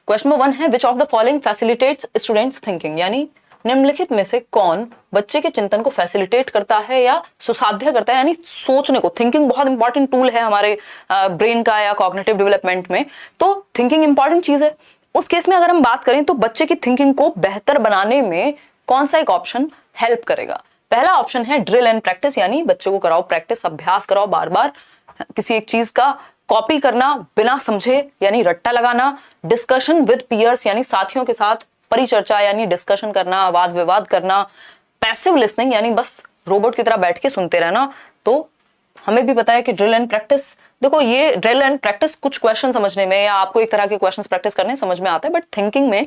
Question number 1 है which of the following facilitates students thinking, यानी निम्नलिखित में से कौन बच्चे के चिंतन को फैसिलिटेट करता है या सुसाध्य करता है, यानी सोचने को। थिंकिंग बहुत इंपॉर्टेंट टूल है हमारे ब्रेन का या कॉग्निटिव डेवलपमेंट में, तो थिंकिंग इंपॉर्टेंट चीज है। उस केस में अगर हम बात करें तो बच्चे की थिंकिंग को बेहतर बनाने में कौन सा एक ऑप्शन हेल्प करेगा। पहला ऑप्शन है ड्रिल एंड प्रैक्टिस, यानी बच्चे को कराओ प्रैक्टिस, अभ्यास कराओ, बार बार किसी एक चीज का कॉपी करना बिना समझे यानी रट्टा लगाना। डिस्कशन विद पीयर्स, यानी साथियों के साथ परिचर्चा यानी डिस्कशन करना, वाद विवाद करना। पैसिव लिसनिंग, यानी बस रोबोट की तरह बैठ के सुनते रहना। तो हमें भी पता है कि ड्रिल एंड प्रैक्टिस, देखो ये ड्रिल एंड प्रैक्टिस कुछ क्वेश्चन समझने में या आपको एक तरह के क्वेश्चंस प्रैक्टिस करने समझ में आता है, बट थिंकिंग में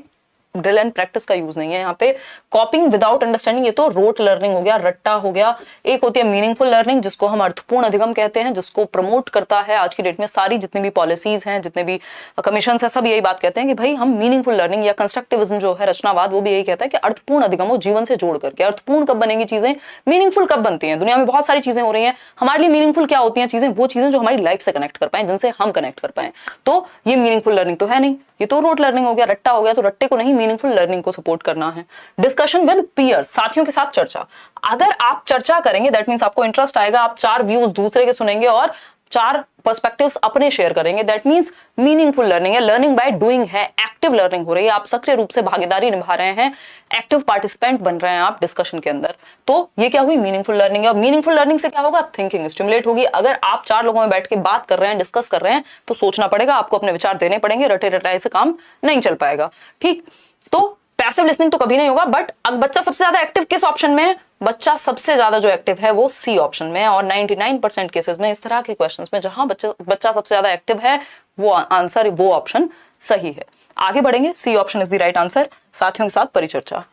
ड्रिल एंड प्रैक्टिस का यूज नहीं है यहाँ पे। कॉपिंग विदाउट अंडरस्टैंडिंग, ये तो रोट लर्निंग हो गया, रट्टा हो गया। एक होती है मीनिंगफुल लर्निंग, जिसको हम अर्थपूर्ण अधिगम कहते हैं, जिसको प्रमोट करता है आज की डेट में सारी जितनी भी पॉलिसीज हैं, जितने भी कमीशन है, सब यही बात कहते हैं कि भाई हम मीनिंगफुल लर्निंग या कंस्ट्रक्टिविज्म जो है रचनावाद, वो भी यही कहता है कि अर्थपूर्ण अधिगम हो जीवन से जोड़ करके। अर्थपूर्ण कब बनेंगी चीजें, मीनिंगफुल कब बनती हैं। दुनिया में बहुत सारी चीजें हो रही हैं, हमारे लिए मीनिंगफुल क्या होती हैं चीजें, वो चीजें जो हमारी लाइफ से कनेक्ट कर पाए, जिनसे हम कनेक्ट कर पाए। तो ये मीनिंगफुल लर्निंग तो है नहीं, ये तो रोट लर्निंग हो गया, रट्टा हो गया। तो रट्टे को नहीं, मीनिंगफुल लर्निंग को सपोर्ट करना है। डिस्कशन विद पीयर्स, साथियों के साथ चर्चा। अगर आप चर्चा करेंगे दैट मींस आपको इंटरेस्ट आएगा, आप 4 व्यूज दूसरे के सुनेंगे और 4 पर्सपेक्टिव्स अपने शेयर करेंगे, दैट मींस मीनिंगफुल लर्निंग है। लर्निंग बाय डूइंग है, एक्टिव लर्निंग हो रही है, आप सक्रिय रूप से भागीदारी निभा रहे हैं, एक्टिव पार्टिसिपेंट बन रहे हैं आप डिस्कशन के अंदर। तो ये क्या हुई, मीनिंगफुल लर्निंग है। और मीनिंगफुल लर्निंग से क्या होगा, थिंकिंग स्टिमुलेट होगी। अगर आप 4 लोगों में बैठ के बात कर रहे हैं, डिस्कस कर रहे हैं, तो सोचना पड़ेगा, आपको अपने विचार देने पड़ेंगे, रटे रटाए से काम नहीं चल पाएगा। ठीक, तो पैसिव लिसनिंग तो कभी नहीं होगा। बट बच्चा सबसे ज्यादा एक्टिव किस ऑप्शन में है, बच्चा सबसे ज्यादा जो एक्टिव है वो सी ऑप्शन में है। और 99% केसेस में इस तरह के क्वेश्चंस में जहां बच्चा सबसे ज्यादा एक्टिव है वो आंसर, वो ऑप्शन सही है। आगे बढ़ेंगे, C option is the right answer. साथियों के साथ परिचर्चा।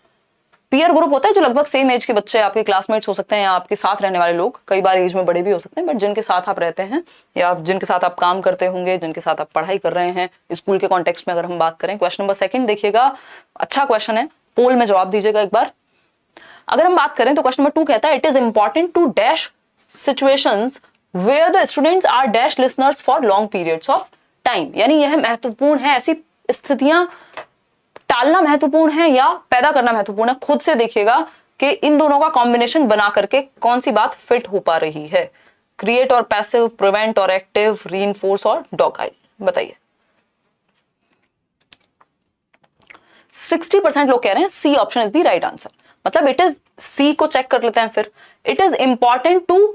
पीयर ग्रुप होता है जो लगभग सेम एज के बच्चे, आपके क्लासमेट्स हो सकते हैं या आपके साथ रहने वाले लोग, कई बार एज में बड़े भी हो सकते हैं, बट जिनके साथ आप रहते हैं या जिनके साथ आप काम करते होंगे, जिनके साथ आप पढ़ाई कर रहे हैं स्कूल के कॉन्टेक्स्ट में अगर हम बात करें। क्वेश्चन नंबर 2 देखिएगा, अच्छा क्वेश्चन है, पोल में जवाब दीजिएगा एक बार। अगर हम बात करें तो क्वेश्चन नंबर 2 कहता है it is important to dash situations where the students are dash listeners for long periods of time, यानी यह महत्वपूर्ण है, ऐसी स्थितियां टालना महत्वपूर्ण है या पैदा करना महत्वपूर्ण है। खुद से देखिएगा कि इन दोनों का कॉम्बिनेशन बना करके कौन सी बात फिट हो पा रही है। क्रिएट और पैसिव, प्रिवेंट और एक्टिव, रीइंफोर्स और डॉगाइल, बताइए। 60% लोग कह रहे हैं C option is the right answer, मतलब इट इज, सी को चेक कर लेते हैं फिर। It is important to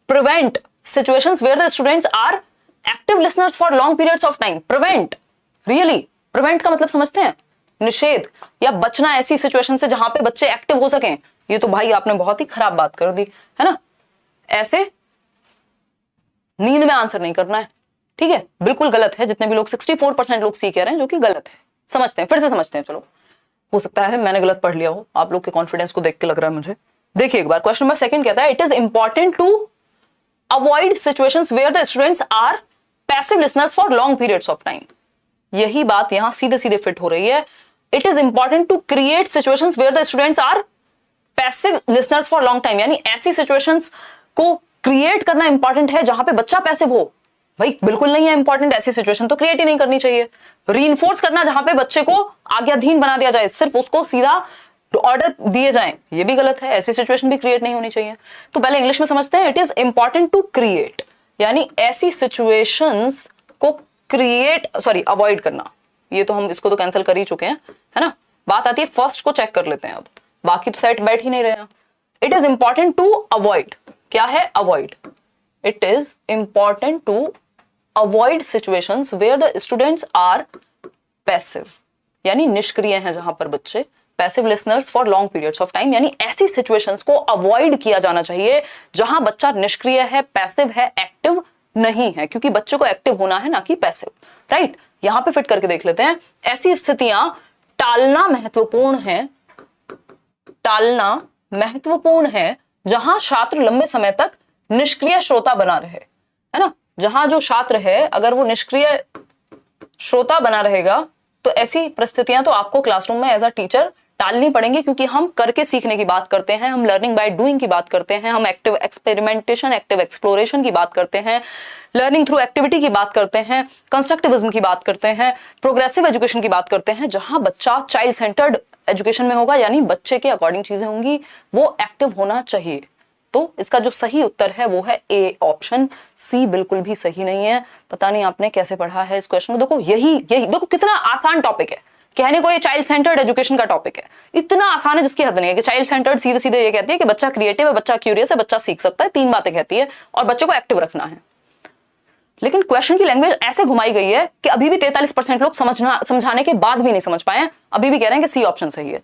prevent situations where the students are active listeners for long periods of time. Prevent, really prevent का मतलब समझते हैं, निषेध या बचना ऐसी सिचुएशन से जहां पे बच्चे एक्टिव हो सकें। ये तो भाई आपने बहुत ही खराब बात कर दी है ना, ऐसे नींद में आंसर नहीं करना है, ठीक है, बिल्कुल गलत है। जितने भी लोग 64% लोग सी कह रहे हैं, जो कि गलत है। समझते हैं, फिर से समझते हैं, चलो हो सकता है मैंने गलत पढ़ लिया हो, आप लोग के कॉन्फिडेंस को देख के लग रहा है मुझे। देखिए एक बार, क्वेश्चन नंबर 2 कहता है it is important to avoid situations where the students are passive listeners for long periods of time. यही बात यहां सीधे सीधे फिट हो रही है। It is important to create situations where the students are passive listeners for long time, यानी ऐसी सिचुएशंस को क्रिएट करना इंपॉर्टेंट है जहां पे बच्चा पैसिव हो। भाई बिल्कुल नहीं है इंपॉर्टेंट, ऐसी सिचुएशन तो क्रिएट ही नहीं करनी चाहिए। रीइंफोर्स करना, जहां पे बच्चे को आज्ञाधीन बना दिया जाए, सिर्फ उसको सीधा ऑर्डर दिए जाएं, ये भी गलत है, ऐसी सिचुएशन भी क्रिएट नहीं होनी चाहिए। तो पहले इंग्लिश में समझते हैं, it is important to create, यानी ऐसी सिचुएशंस को क्रिएट, सॉरी अवॉइड करना, ये तो हम इसको तो कैंसिल कर ही चुके हैं, है ना। बात आती है फर्स्ट को चेक कर लेते हैं अब, बाकी तो सेट बैठ ही नहीं रहे हैं। It is important to avoid, क्या है avoid, it is important to avoid situations where the students are passive, यानी निष्क्रिय हैं जहां पर बच्चे, passive listeners for long periods of time, यानी ऐसी सिचुएशंस को अवॉइड किया जाना चाहिए जहां बच्चा निष्क्रिय है, पैसिव है, एक्टिव नहीं है, क्योंकि बच्चे को एक्टिव होना है ना कि पैसिव, राइट। यहां पे फिट करके देख लेते हैं, ऐसी स्थितियां टालना महत्वपूर्ण है, टालना महत्वपूर्ण है जहां छात्र लंबे समय तक निष्क्रिय श्रोता बना रहे, है ना। जहां जो छात्र है अगर वो निष्क्रिय श्रोता बना रहेगा तो ऐसी परिस्थितियां तो आपको क्लासरूम में एज अ टीचर टालनी पड़ेंगे, क्योंकि हम करके सीखने की बात करते हैं, हम लर्निंग बाय डूइंग की बात करते हैं, हम एक्टिव एक्सपेरिमेंटेशन, एक्टिव एक्सप्लोरेशन की बात करते हैं, लर्निंग थ्रू एक्टिविटी की बात करते हैं, कंस्ट्रक्टिविज्म की बात करते हैं, प्रोग्रेसिव एजुकेशन की बात करते हैं, जहां बच्चा चाइल्ड सेंटर्ड एजुकेशन में होगा, यानी बच्चे के अकॉर्डिंग चीजें होंगी, वो एक्टिव होना चाहिए। तो इसका जो सही उत्तर है वो है ए ऑप्शन, सी बिल्कुल भी सही नहीं है। पता नहीं आपने कैसे पढ़ा है इस क्वेश्चन को। देखो यही देखो कितना आसान टॉपिक है, कहने को ये चाइल्ड सेंटर्ड एजुकेशन का टॉपिक है, इतना आसान है जिसकी हद नहीं है। कि चाइल्ड सेंटर्ड सीधे सीधे ये कहती है कि बच्चा क्रिएटिव है, बच्चा क्यूरियस है, बच्चा सीख सकता है, 3 बातें कहती है, और बच्चे को एक्टिव रखना है। लेकिन क्वेश्चन की लैंग्वेज ऐसे घुमाई गई है कि अभी भी 43% लोग समझाने के बाद भी नहीं समझ पाए, अभी भी कह रहे हैं कि सी ऑप्शन सही है।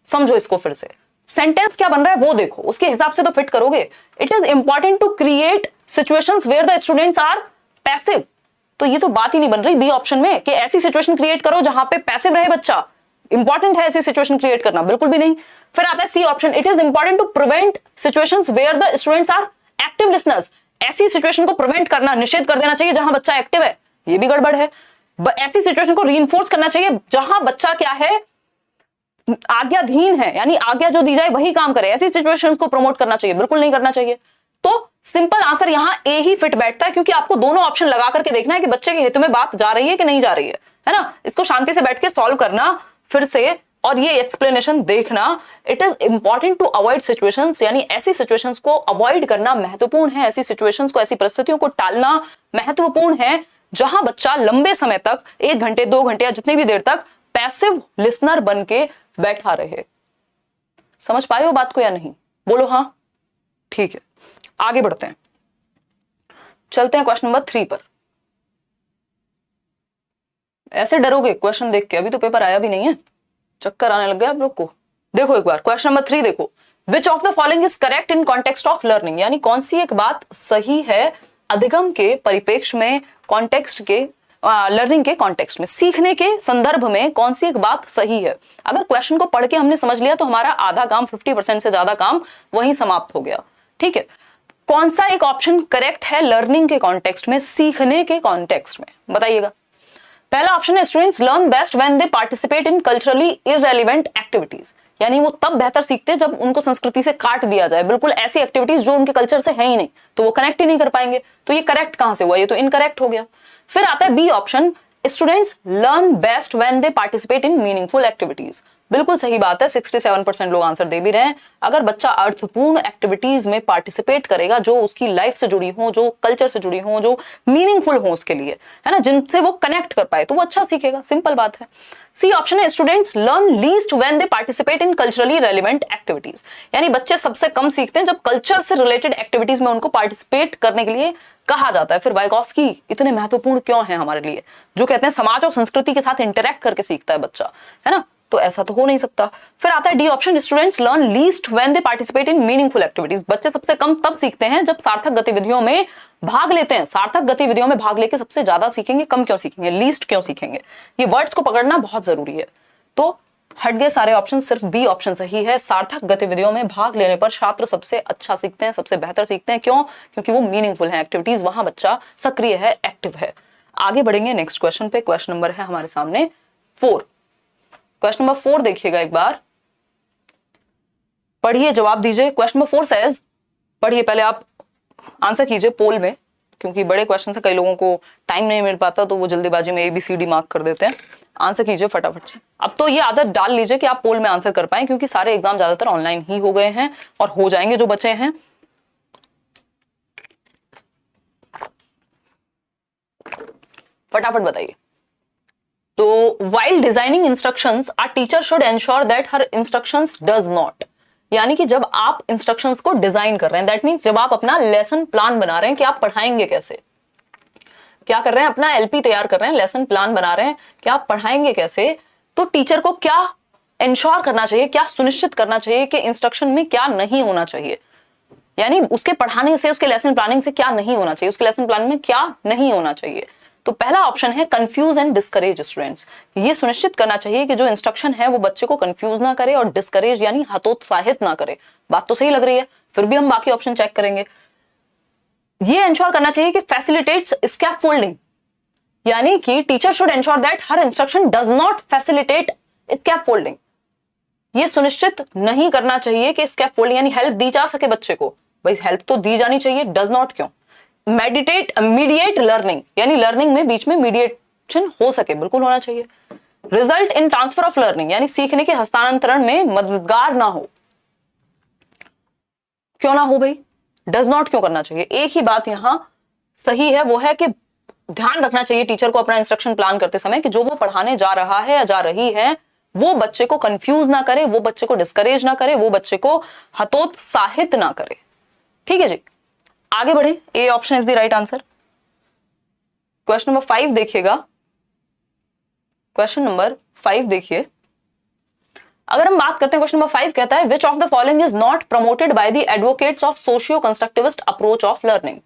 समझो इसको फिर से, सेंटेंस क्या बन रहा है वो देखो, उसके हिसाब से तो फिट करोगे। It is important to create situations where the students are passive, तो ये तो बात ही नहीं बन रही बी ऑप्शन में कि ऐसी सिचुएशन क्रिएट करो जहां पे पैसिव रहे बच्चा। इंपॉर्टेंट है ऐसी सिचुएशन क्रिएट करना, बिल्कुल भी नहीं। फिर आता है C option, it is important to prevent situations where the students are active listeners, ऐसी सिचुएशन को प्रिवेंट करना, निषेध कर देना चाहिए जहां बच्चा एक्टिव है, ये भी गड़बड़ है। ऐसी सिचुएशन को रीइंफोर्स करना चाहिए जहां बच्चा क्या है, आज्ञाधीन है, यानी आज्ञा जो दी जाए वही काम करे, ऐसी सिचुएशंस को प्रमोट करना चाहिए, बिल्कुल नहीं करना चाहिए। तो सिंपल आंसर यहां ए ही फिट बैठता है, क्योंकि आपको दोनों ऑप्शन लगा करके देखना है कि बच्चे के हित में बात जा रही है कि नहीं जा रही है ना। इसको शांति से बैठ के सॉल्व करना फिर से, और ये एक्सप्लेनेशन देखना। It is important to avoid situations, यानी ऐसी सिचुएशंस को अवॉइड करना महत्वपूर्ण है, ऐसी सिचुएशंस को, ऐसी परिस्थितियों को टालना महत्वपूर्ण है जहां बच्चा लंबे समय तक, 1 घंटे 2 घंटे या जितनी भी देर तक पैसिव लिसनर बन के बैठा रहे। समझ पाए हो बात को या नहीं? बोलो हाँ, ठीक है। आगे बढ़ते हैं, चलते हैं क्वेश्चन नंबर 3 पर। ऐसे डरोगे क्वेश्चन देख के, अभी तो पेपर आया भी नहीं है, चक्कर आने लग गया आप लोग को। देखो एक बार क्वेश्चन नंबर 3 देखो, which of the following is correct in context of learning, यानी कौन सी एक बात सही है अधिगम के परिप्रेक्ष्य में, कॉन्टेक्स्ट के, लर्निंग के कॉन्टेक्स्ट में, सीखने के संदर्भ में कौन सी एक बात सही है। अगर क्वेश्चन को पढ़ के हमने समझ लिया तो हमारा आधा काम, 50% से ज्यादा काम वहीं समाप्त हो गया। ठीक है, कौन सा एक ऑप्शन करेक्ट है लर्निंग के कॉन्टेक्स्ट में, सीखने के कॉन्टेक्स्ट में, बताइएगा। पहला ऑप्शन है, students learn best when they participate in culturally irrelevant activities, यानी वो तब बेहतर सीखते हैं जब उनको संस्कृति से काट दिया जाए, बिल्कुल ऐसी एक्टिविटीज जो उनके कल्चर से है ही नहीं, तो वो कनेक्ट ही नहीं कर पाएंगे। तो ये करेक्ट कहां से हुआ, ये तो इनकरेक्ट हो गया। फिर आता है B option, students learn best when they participate in meaningful activities, बिल्कुल सही बात है, 67% लोग आंसर दे भी रहे हैं। अगर बच्चा अर्थपूर्ण एक्टिविटीज में पार्टिसिपेट करेगा जो उसकी लाइफ से जुड़ी हो, जो कल्चर से जुड़ी हो, जो मीनिंगफुल हो उसके लिए, है ना, जिनसे वो कनेक्ट कर पाए, तो वो अच्छा सीखेगा, सिंपल बात है। सी ऑप्शन है, students learn least when they participate in culturally relevant activities, यानी बच्चे सबसे कम सीखते हैं जब कल्चर से रिलेटेड एक्टिविटीज में उनको पार्टिसिपेट करने के लिए कहा जाता है। फिर वाइगॉस्की इतने महत्वपूर्ण क्यों है हमारे लिए, जो कहते हैं समाज और संस्कृति के साथ इंटरेक्ट करके सीखता है बच्चा, है ना, तो ऐसा तो हो नहीं सकता। फिर आता है D option, students learn least when they participate in meaningful activities, बच्चे सबसे कम तब सीखते हैं जब सार्थक गतिविधियों में भाग लेते हैं। सार्थक गतिविधियों में भाग लेके सबसे ज्यादा सीखेंगे, कम क्यों सीखेंगे, लीस्ट क्यों सीखेंगे। ये वर्ड्स को पकड़ना बहुत जरूरी है। तो हट गए सारे ऑप्शन, सिर्फ बी ऑप्शन सही है। सार्थक गतिविधियों में भाग लेने पर छात्र सबसे अच्छा सीखते हैं, सबसे बेहतर सीखते हैं। क्यों? क्योंकि वो मीनिंगफुल है एक्टिविटीज, वहां बच्चा सक्रिय है, एक्टिव है। आगे बढ़ेंगे नेक्स्ट क्वेश्चन पे। क्वेश्चन नंबर है हमारे सामने 4। क्वेश्चन नंबर 4 देखिएगा एक बार, पढ़िए, जवाब दीजिए। क्वेश्चन नंबर 4 सेज, पढ़िए, पहले आप आंसर कीजिए पोल में, क्योंकि बड़े क्वेश्चन से कई लोगों को टाइम नहीं मिल पाता तो वो जल्दीबाजी में ABCD मार्क कर देते हैं। आंसर कीजिए फटाफट से। अब तो ये आदत डाल लीजिए कि आप पोल में आंसर कर पाएं, क्योंकि सारे एग्जाम ज्यादातर ऑनलाइन ही हो गए हैं और हो जाएंगे जो बचे हैं। फटाफट बताइए। तो while designing instructions, a teacher should ensure that her instructions does not, यानी कि जब आप इंस्ट्रक्शंस को डिजाइन कर रहे हैं, दैट मीन्स जब आप अपना लेसन प्लान बना रहे हैं कि आप पढ़ाएंगे कैसे, क्या कर रहे हैं, अपना LP तैयार कर रहे हैं, लेसन प्लान बना रहे हैं कि आप पढ़ाएंगे कैसे, तो टीचर को क्या इंश्योर करना चाहिए, क्या सुनिश्चित करना चाहिए कि इंस्ट्रक्शन में क्या नहीं होना चाहिए, यानी उसके पढ़ाने से, उसके लेसन प्लानिंग से क्या नहीं होना चाहिए, उसके लेसन प्लान में क्या नहीं होना चाहिए। तो पहला ऑप्शन है कंफ्यूज एंड डिस्करेज स्टूडेंट्स, ये सुनिश्चित करना चाहिए कि जो इंस्ट्रक्शन है वो बच्चे को कंफ्यूज ना करे और डिस्करेज यानी हतोत्साहित ना करे। बात तो सही लग रही है, फिर भी हम बाकी ऑप्शन चेक करेंगे। ये इंश्योर करना चाहिए कि फैसिलिटेट्स स्कैफोल्डिंग, यानी कि teacher should ensure that her instruction does not facilitate scaffolding, ये सुनिश्चित नहीं करना चाहिए कि स्कैफोल्डिंग यानी हेल्प दी जा सके बच्चे को। भाई हेल्प तो दी जानी चाहिए, डज नॉट क्यों? मीडिएट लर्निंग यानी लर्निंग में बीच में मीडिएशन हो सके, बिल्कुल होना चाहिए। Result in transfer of learning यानी सीखने के हस्तांतरण में मददगार ना हो, क्यों ना हो भाई? डज नॉट क्यों करना चाहिए? एक ही बात यहां सही है, वो है कि ध्यान रखना चाहिए टीचर को अपना इंस्ट्रक्शन प्लान करते समय कि जो वो पढ़ाने जा रहा है या जा रही है वो बच्चे को कंफ्यूज ना करे, वो बच्चे को डिस्करेज ना करे, वो बच्चे को हतोत्साहित ना करे। ठीक है जी, आगे बढ़े। A option is the right answer. Question number 5 देखिएगा। क्वेश्चन नंबर 5 देखिए, अगर हम बात करते हैं क्वेश्चन नंबर 5 कहता है which of the following is not promoted by the advocates of socio constructivist approach of learning,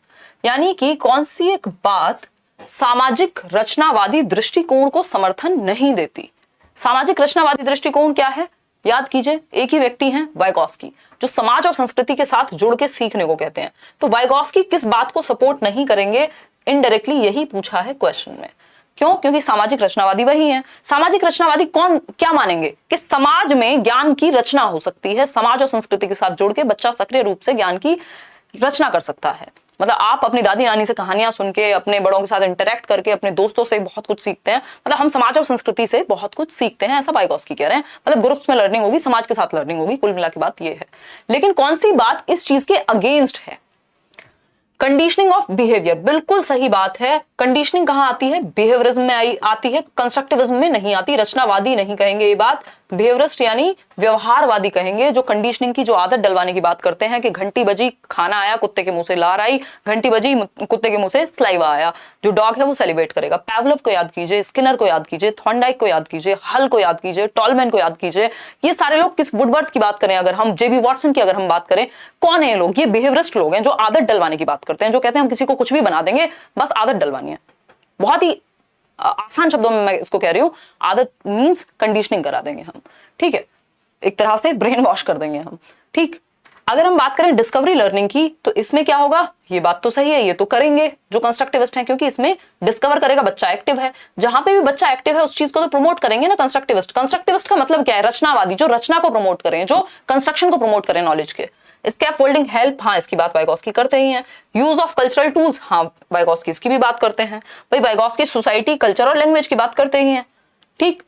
यानी कि कौन सी एक बात सामाजिक रचनावादी दृष्टिकोण को समर्थन नहीं देती। सामाजिक रचनावादी दृष्टिकोण क्या है? याद कीजिए, एक ही व्यक्ति हैं वाइगॉस्की, जो समाज और संस्कृति के साथ जुड़ के सीखने को कहते हैं। तो वाइगॉस्की किस बात को सपोर्ट नहीं करेंगे? इनडायरेक्टली यही पूछा है क्वेश्चन में। क्यों? क्योंकि सामाजिक रचनावादी वही हैं। सामाजिक रचनावादी कौन क्या मानेंगे कि समाज में ज्ञान की रचना हो सकती है, समाज और संस्कृति के साथ जुड़ के बच्चा सक्रिय रूप से ज्ञान की रचना कर सकता है। मतलब आप अपनी दादी नानी से कहानियां सुन के, अपने बड़ों के साथ इंटरेक्ट करके, अपने दोस्तों से बहुत कुछ सीखते हैं। मतलब हम समाज और संस्कृति से बहुत कुछ सीखते हैं, ऐसा वाइगॉस्की कह रहे हैं। मतलब ग्रुप्स में लर्निंग होगी, समाज के साथ लर्निंग होगी, कुल मिला के बात ये है। लेकिन कौन सी बात इस चीज के अगेंस्ट है? कंडीशनिंग ऑफ बिहेवियर, बिल्कुल सही बात है। कंडीशनिंग कहां आती है? बिहेवियरिज्म में आती है, कंस्ट्रक्टिविज्म में नहीं आती। रचनावादी नहीं कहेंगे ये बात, बिहेवियरिस्ट यानी व्यवहारवादी कहेंगे, जो कंडीशनिंग की जो आदत डलवाने की बात करते हैं कि घंटी बजी खाना आया, कुत्ते के मुंह से लार आई, घंटी बजी कुत्ते के मुंह से स्लाइवा आया। जो डॉग है वो सेलिब्रेट करेगा। पैवलोव को याद कीजिए, स्किनर को याद कीजिए, थॉर्नडाइक को याद कीजिए, हल को याद कीजिए, टॉलमैन को याद कीजिए। ये सारे लोग किस वुडवर्थ की बात करें, अगर हम जेबी वॉटसन की अगर हम बात करें, कौन है ये लोग? ये बिहेवियरिस्ट लोग हैं जो आदत डलवाने की बात करते हैं, जो कहते हैं हम किसी को कुछ भी बना देंगे, बस आदत डलवानी है। बहुत ही आसान शब्दों में मैं इसको कह रही हूं, आदत मींस कंडीशनिंग करा देंगे हम। ठीक है, एक तरह से ब्रेन वॉश कर देंगे हम। ठीक, अगर हम बात करें डिस्कवरी लर्निंग की, तो इसमें क्या होगा? ये बात तो सही है, ये तो करेंगे जो कंस्ट्रक्टिविस्ट हैं, क्योंकि इसमें डिस्कवर करेगा, बच्चा एक्टिव है। जहां पे भी बच्चा एक्टिव है उस चीज को तो प्रमोट करेंगे ना कंस्ट्रक्टिविस्ट। कंस्ट्रक्टिविस्ट का मतलब क्या है? रचनावादी, जो रचना को प्रमोट करें, जो कंस्ट्रक्शन को प्रमोट करें नॉलेज के। स्कैफोल्डिंग हेल्प, हाँ इसकी बात वाइगॉस्की करते ही हैं। यूज ऑफ कल्चरल टूल्स, हाँ वाइगॉस्की इसकी भी बात करते हैं। भाई वाइगॉस्की सोसाइटी, कल्चर और लैंग्वेज की बात करते ही हैं। ठीक,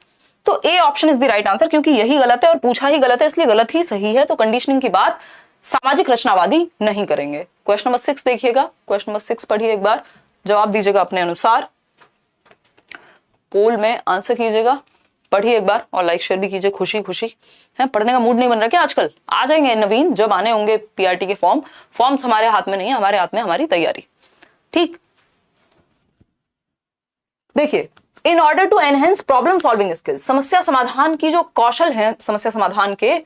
तो A option is the right answer, क्योंकि यही गलत है और पूछा ही गलत है, इसलिए गलत ही सही है। तो कंडीशनिंग की बात सामाजिक रचनावादी नहीं करेंगे। क्वेश्चन नंबर 6 देखिएगा। क्वेश्चन नंबर 6 पढ़िए एक बार, जवाब दीजिएगा अपने अनुसार, पोल में आंसर कीजिएगा, पढ़िए एक बार और लाइक शेयर भी कीजिए। खुशी खुशी है, पढ़ने का मूड नहीं बन रहा क्या आजकल? आ जाएंगे नवीन, जब आने होंगे पीआरटी के फॉर्म्स हमारे हाथ में नहीं है, हमारे हाथ में हमारी तैयारी। ठीक, देखिए, in order to enhance problem solving skills, समस्या समाधान की जो कौशल है समस्या समाधान के,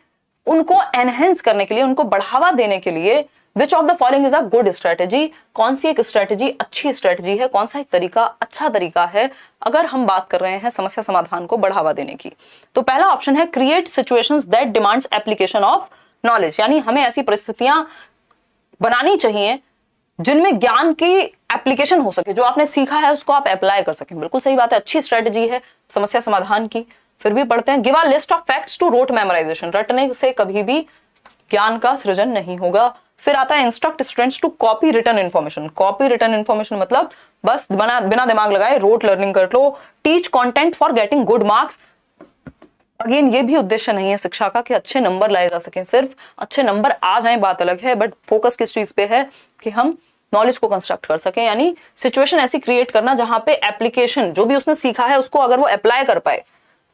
उनको एनहेंस करने के लिए, उनको बढ़ावा देने के लिए which of the following is a good strategy, कौन सी एक स्ट्रेटेजी अच्छी स्ट्रेटेजी है, कौन सा एक तरीका अच्छा तरीका है अगर हम बात कर रहे हैं समस्या समाधान को बढ़ावा देने की। तो पहला ऑप्शन है create situations that demands application of knowledge, यानी हमें ऐसी परिस्थितियां बनानी चाहिए जिनमें ज्ञान की एप्लीकेशन हो सके, जो आपने सीखा है उसको आप अप्लाई कर सकें। बिल्कुल सही बात है, अच्छी स्ट्रेटेजी है समस्या समाधान की। फिर भी पढ़ते हैं, give a list of facts to rote memorisation, रटने से कभी भी ज्ञान का सृजन नहीं होगा। फिर आता है instruct students to copy written information, copy written information मतलब बस बिना दिमाग लगाए रोट लर्निंग कर लो। Teach content for getting good marks, again ये भी उद्देश्य नहीं है शिक्षा का कि अच्छे नंबर लाए जा सकें, सिर्फ अच्छे नंबर आ जाएं बात अलग है, बट फोकस किस चीज पे है कि हम नॉलेज को कंस्ट्रक्ट कर सकें, यानी सिचुएशन ऐसी क्रिएट करना जहां पे एप्लीकेशन जो भी उसने सीखा है उसको अगर वो अप्लाई कर पाए।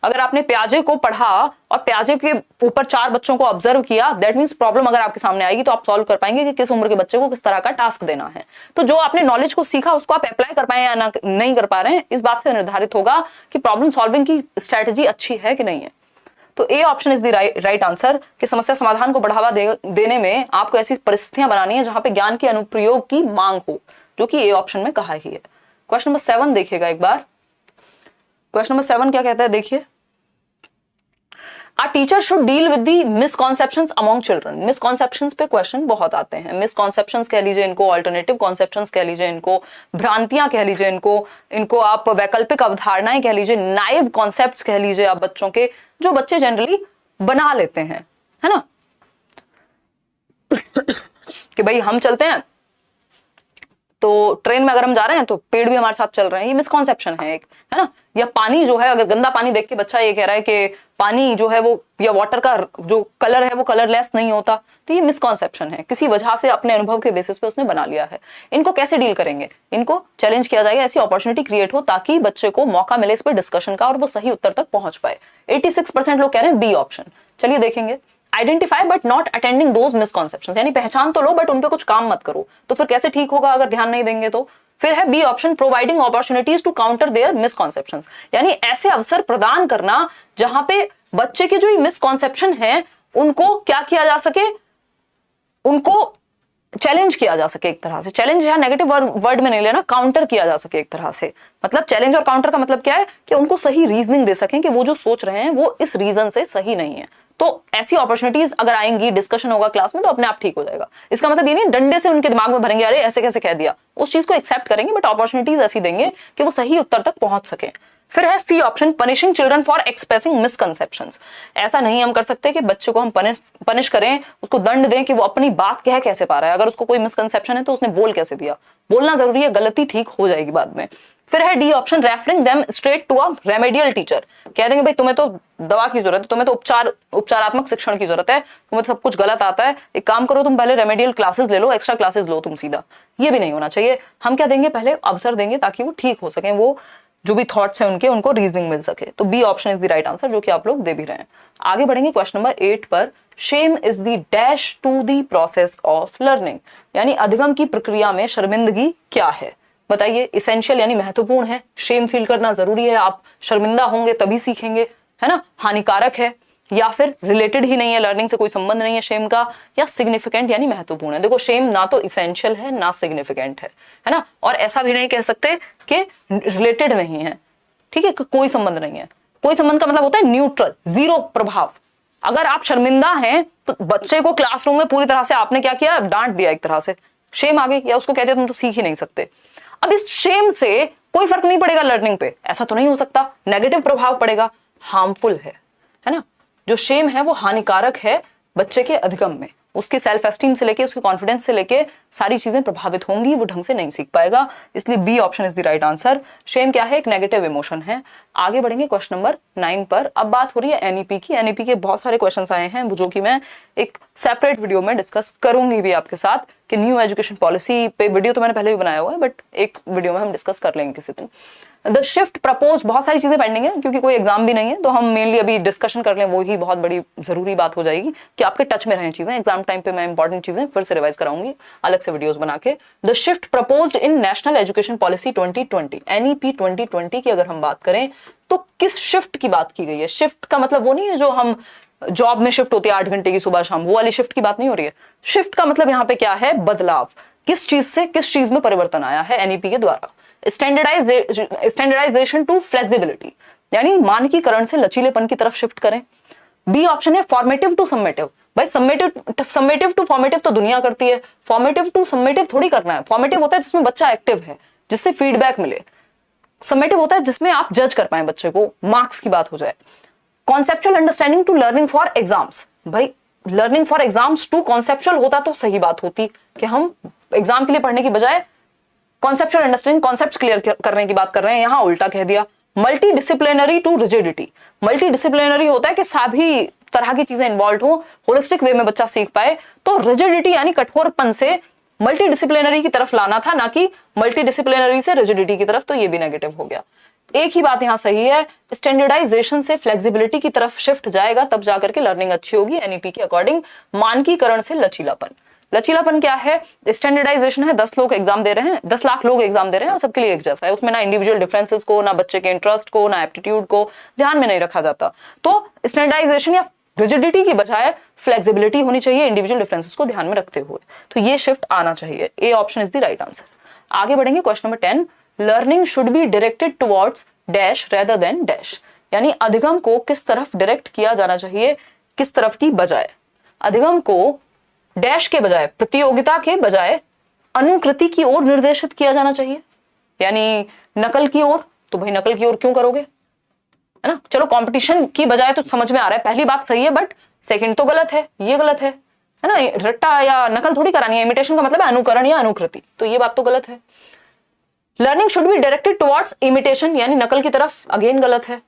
अगर आपने प्याजे को पढ़ा और प्याजे के ऊपर 4 बच्चों को ऑब्जर्व किया, दैट मींस प्रॉब्लम अगर आपके सामने आएगी तो आप सॉल्व कर पाएंगे कि किस उम्र के बच्चे को किस तरह का टास्क देना है। तो जो आपने नॉलेज को सीखा उसको आप अप्लाई कर पाए या नहीं कर पा रहे हैं, इस बात से निर्धारित होगा कि प्रॉब्लम सॉल्विंग की स्ट्रेटेजी अच्छी है कि नहीं है। तो A option is the right answer कि समस्या समाधान को बढ़ावा देने में आपको ऐसी परिस्थितियां बनानी है जहां पे ज्ञान के अनुप्रयोग की मांग हो, जो कि ए ऑप्शन में कहा ही है। क्वेश्चन नंबर 7 देखिएगा एक बार। क्वेश्चन नंबर 7 क्या कहता है, देखिए, A teacher should deal with the misconceptions among children। Misconceptions पे क्वेश्चन बहुत आते हैं। मिसकॉन्सेप्शंस कह लीजिए इनको, ऑल्टरनेटिव कॉन्सेप्शंस कह लीजिए इनको, भ्रांतियां कह लीजिए इनको आप वैकल्पिक अवधारणाएं कह लीजिए, नाइव कॉन्सेप्ट्स कह लीजिए आप बच्चों के, जो बच्चे जनरली बना लेते हैं, है ना, कि भाई हम चलते हैं तो ट्रेन में अगर हम जा रहे हैं तो पेड़ भी हमारे साथ चल रहे हैं, ये मिसकॉन्सेप्शन है एक, है ना। या पानी जो है, अगर गंदा पानी देख के बच्चा ये कह रहा है कि पानी जो है वो, या वाटर का जो कलर है वो कलरलेस नहीं होता, तो ये मिसकॉन्सेप्शन है, किसी वजह से अपने अनुभव के बेसिस पे उसने बना लिया है। इनको कैसे डील करेंगे, इनको चैलेंज किया जाएगा, ऐसी अपॉर्चुनिटी क्रिएट हो ताकि बच्चे को मौका मिले इस पर डिस्कशन का और वो सही उत्तर तक पहुंच पाए। 86% लोग कह रहे हैं बी ऑप्शन। चलिए देखेंगे, identify but not attending those misconceptions, यानी पहचान तो लो बट उन पे कुछ काम मत करो, तो फिर कैसे ठीक होगा अगर ध्यान नहीं देंगे तो। फिर है B option, providing opportunities to counter their misconceptions, यानी ऐसे अवसर प्रदान करना जहां पे बच्चे के जो मिसकॉन्सेप्शन है उनको क्या किया जा सके, उनको चैलेंज किया जा सके एक तरह से। चैलेंज यहाँ नेगेटिव वर्ड में नहीं लेना, काउंटर किया जा सके एक तरह से। मतलब चैलेंज और काउंटर का मतलब क्या है कि उनको सही रीजनिंग दे सकें कि वो जो सोच रहे हैं वो इस रीजन से सही नहीं है। तो ऐसी अपॉर्चुनिटीज अगर आएंगी, डिस्कशन होगा क्लास में, तो अपने आप ठीक हो जाएगा। इसका मतलब ये नहीं डंडे से उनके दिमाग में भरेंगे अरे ऐसे कैसे कह दिया, उस चीज को एक्सेप्ट करेंगे बट अपॉर्चुनिटीज ऐसी देंगे कि वो सही उत्तर तक पहुंच सके। फिर है C option, punishing children for expressing misconceptions. ऐसा नहीं हम कर सकते कि बच्चे को हम पनिश करें, उसको दंड दें कि वो अपनी बात कह कैसे पा रहा है। अगर उसको कोई मिसकंसेप्शन है तो उसने बोल कैसे दिया, बोलना जरूरी है, गलती ठीक हो जाएगी बाद में। फिर है D option, referring them straight to a remedial teacher. कह देंगे भाई तुम्हें तो दवा की जरूरत है, तुम्हें तो उपचारात्मक शिक्षण की जरूरत है, तुम्हें तो सब कुछ गलत आता है, एक काम करो तुम पहले रेमेडियल क्लासेस ले लो, एक्स्ट्रा क्लासेस लो तुम सीधा। ये भी नहीं होना चाहिए। हम क्या देंगे, पहले अवसर देंगे ताकि वो ठीक हो सके, वो जो भी थॉट्स हैं उनके, उनको रीजनिंग मिल सके। तो B option is the right answer, जो कि आप लोग दे भी रहे हैं। आगे बढ़ेंगे क्वेश्चन नंबर 8 पर। Shame is the dash to the process of learning, यानी अधिगम की प्रक्रिया में शर्मिंदगी क्या है, बताइए। इसेंशियल यानी महत्वपूर्ण है, शेम फील करना जरूरी है, आप शर्मिंदा होंगे तभी सीखेंगे, है ना। हानिकारक है, या फिर रिलेटेड ही नहीं है, लर्निंग से कोई संबंध नहीं है शेम का, या सिग्निफिकेंट यानी महत्वपूर्ण है। देखो शेम ना तो इसेंशियल है ना सिग्निफिकेंट है ना, और ऐसा भी नहीं कह सकते कि रिलेटेड नहीं है, ठीक है, कोई संबंध नहीं है। कोई संबंध का मतलब होता है न्यूट्रल, जीरो प्रभाव। अगर आप शर्मिंदा हैं तो बच्चे को क्लासरूम में पूरी तरह से आपने क्या किया, डांट दिया एक तरह से, शेम आ गई, या उसको कहते तुम तो सीख ही नहीं सकते। अब इस शेम से कोई फर्क नहीं पड़ेगा लर्निंग पे, ऐसा तो नहीं हो सकता, नेगेटिव प्रभाव पड़ेगा, हार्मफुल है ना। जो शेम है वो हानिकारक है बच्चे के अधिगम में, उसकी सेल्फ एस्टीम से लेके उसके कॉन्फिडेंस से लेके सारी चीजें प्रभावित होंगी, वो ढंग से नहीं सीख पाएगा। इसलिए B option is the right answer. Shame क्या है, एक नेगेटिव इमोशन है। आगे बढ़ेंगे क्वेश्चन नंबर 9 पर। अब बात हो रही है एनईपी की। एनईपी के बहुत सारे क्वेश्चंस आए हैं जो कि मैं एक सेपरेट वीडियो में डिस्कस करूंगी भी आपके साथ, कि न्यू एजुकेशन पॉलिसी पे वीडियो तो मैंने पहले भी बनाया हुआ है, बट एक वीडियो में हम डिस्कस कर लेंगे किसी दिन। द शिफ्ट प्रपोज, बहुत सारी चीजें पेंडिंग है क्योंकि कोई एग्जाम भी नहीं है, तो हम मेनली अभी डिस्कशन कर लें, वो ही बहुत बड़ी जरूरी बात हो जाएगी कि आपके टच में रहें चीजें। एग्जाम टाइम पे मैं इंपॉर्टेंट चीजें फिर से रिवाइज कराऊंगी अलग से वीडियोस बना के। The shift proposed in national education policy 2020, NEP 2020 की अगर हम बात करें तो किस शिफ्ट की बात की गई है। शिफ्ट का मतलब वो नहीं है जो हम जॉब में शिफ्ट होती है 8 घंटे की सुबह शाम, वो वाली शिफ्ट की बात नहीं हो रही है। शिफ्ट का मतलब यहाँ पे क्या है, बदलाव, किस चीज से किस चीज में परिवर्तन आया है एनईपी के द्वारा। स्टैंडर्डाइजेशन टू फ्लेक्सिबिलिटी, यानी मानकीकरण से लचीलेपन की तरफ शिफ्ट करें। बी ऑप्शन है फॉर्मेटिव टू समेटिव। भाई समेटिव टू फॉर्मेटिव तो दुनिया करती है, फॉर्मेटिव टू समेटिव थोड़ी करना है। फॉर्मेटिव होता है जिसमें बच्चा एक्टिव है, जिससे फीडबैक मिले। समेटिव होता है जिसमें आप जज कर पाए बच्चे को, मार्क्स की बात हो जाए। Conceptual understanding to learning for exams, भाई learning for exams to conceptual होता तो सही बात होती कि हम एग्जाम के लिए पढ़ने की बजाय कॉन्सेप्चुअल अंडरस्टैंडिंग, कॉन्सेप्ट्स क्लियर करने की बात कर रहे हैं, यहां उल्टा कह दिया। Multidisciplinary to rigidity, multidisciplinary होता है कि सभी तरह की चीजें इन्वॉल्व हो, होलिस्टिक वे में बच्चा सीख पाए, तो रिजिडिटी यानी कठोरपन से मल्टी डिसिप्लिनरी की तरफ लाना था, ना कि मल्टी डिसिप्लिनरी से रिजिडिटी की तरफ, तो ये भी नेगेटिव हो गया। एक ही बात यहां सही है, स्टैंडर्डाइजेशन से फ्लेक्सिबिलिटी की तरफ शिफ्ट जाएगा तब जाकर के लर्निंग अच्छी होगी एनईपी के अकॉर्डिंग। मानकीकरण से लचीलापन, लचीलापन क्या है, स्टैंडर्डाइजेशन है 10 लोग एग्जाम दे रहे हैं, 10 लाख लोग एग्जाम दे रहे हैं और सबके लिए एक जैसा है, उसमें ना इंडिविजुअल डिफरेंसेस को, ना बच्चे के इंटरेस्ट को, ना एप्टीट्यूड को ध्यान में नहीं रखा जाता। तो स्टैंडर्डाइजेशन या रिजिडिटी की बजाय फ्लेक्सिबिलिटी होनी चाहिए इंडिविजुअल डिफरेंसेस को ध्यान में रखते हुए, तो ये शिफ्ट आना चाहिए। A option is the right answer. आगे बढ़ेंगे question number 10। Learning should be directed towards dash rather than dash, यानी अधिगम को किस तरफ डायरेक्ट किया जाना चाहिए, किस तरफ की बजाय। अधिगम को डैश के बजाय, प्रतियोगिता के बजाय अनुकृति की ओर निर्देशित किया जाना चाहिए, यानी नकल की ओर। तो भाई नकल की ओर क्यों करोगे, है ना। चलो कंपटीशन की बजाय तो समझ में आ रहा है, पहली बात सही है, बट सेकंड तो गलत है, ये गलत है ना। रट्टा या नकल थोड़ी करानी है, इमिटेशन का मतलब है अनुकरण या अनुकृति, तो ये बात तो गलत है। Learning should be directed towards imitation, यानी नकल की तरफ, अगेन गलत है।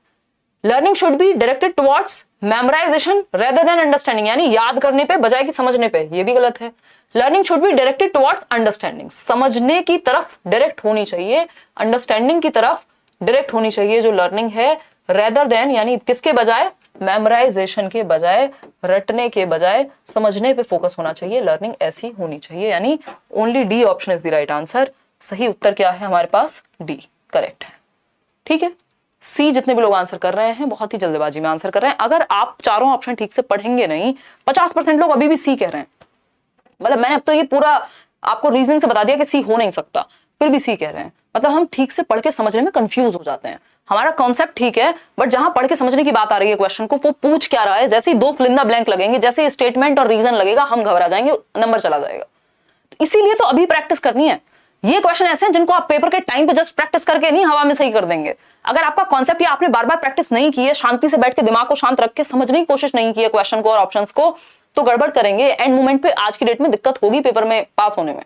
Learning should be directed towards memorisation rather than understanding, यानी याद करने पे बजाय कि समझने पे, ये भी गलत है। Learning should be directed towards understanding, समझने की तरफ डायरेक्ट होनी चाहिए, अंडरस्टैंडिंग की तरफ डायरेक्ट होनी चाहिए जो लर्निंग है, रेदर देन यानी किसके बजाय, मेमोराइजेशन के बजाय, रटने के बजाय समझने पे फोकस होना चाहिए, लर्निंग ऐसी होनी चाहिए। यानी only D option is the right answer. सही उत्तर क्या है हमारे पास, डी करेक्ट है। ठीक है, सी जितने भी लोग आंसर कर रहे हैं बहुत ही जल्दबाजी में आंसर कर रहे हैं। अगर आप चारों ऑप्शन ठीक से पढ़ेंगे नहीं, 50% लोग अभी भी सी कह रहे हैं, मतलब मैंने अब तो ये पूरा आपको रीजन से बता दिया कि सी हो नहीं सकता, फिर भी सी कह रहे हैं, मतलब हम ठीक से पढ़ के समझने में कंफ्यूज हो जाते हैं। हमारा कॉन्सेप्ट ठीक है, बट जहां पढ़ के समझने की बात आ रही है क्वेश्चन को, वो पूछ क्या रहा है, जैसे ही दो फिलिंदा ब्लैंक लगेंगे, जैसे स्टेटमेंट और रीजन लगेगा, हम घबरा जाएंगे, नंबर चला जाएगा। इसीलिए तो अभी प्रैक्टिस करनी है। ये क्वेश्चन ऐसे हैं जिनको आप पेपर के टाइम पे जस्ट प्रैक्टिस करके नहीं हवा में सही कर देंगे। अगर आपका कॉन्सेप्ट या आपने बार बार प्रैक्टिस नहीं की है, शांति से बैठ के दिमाग को शांत रख के समझने की कोशिश नहीं की है क्वेश्चन को और ऑप्शंस को, तो गड़बड़ करेंगे, एंड मोमेंट पे आज की डेट में दिक्कत होगी पेपर में पास होने में।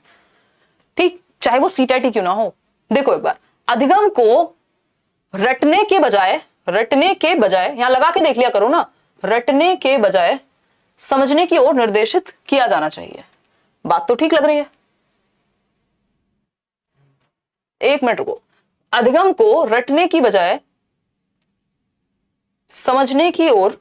ठीक, चाहे वो सीटेट ही क्यों ना हो। देखो एक बार, अधिगम को रटने के बजाय यहां लगा के देख लिया करो ना, रटने के बजाय समझने की ओर निर्देशित किया जाना चाहिए। बात तो ठीक लग रही है। एक मिनट रुको, अधिगम को रटने की बजाय समझने की ओर,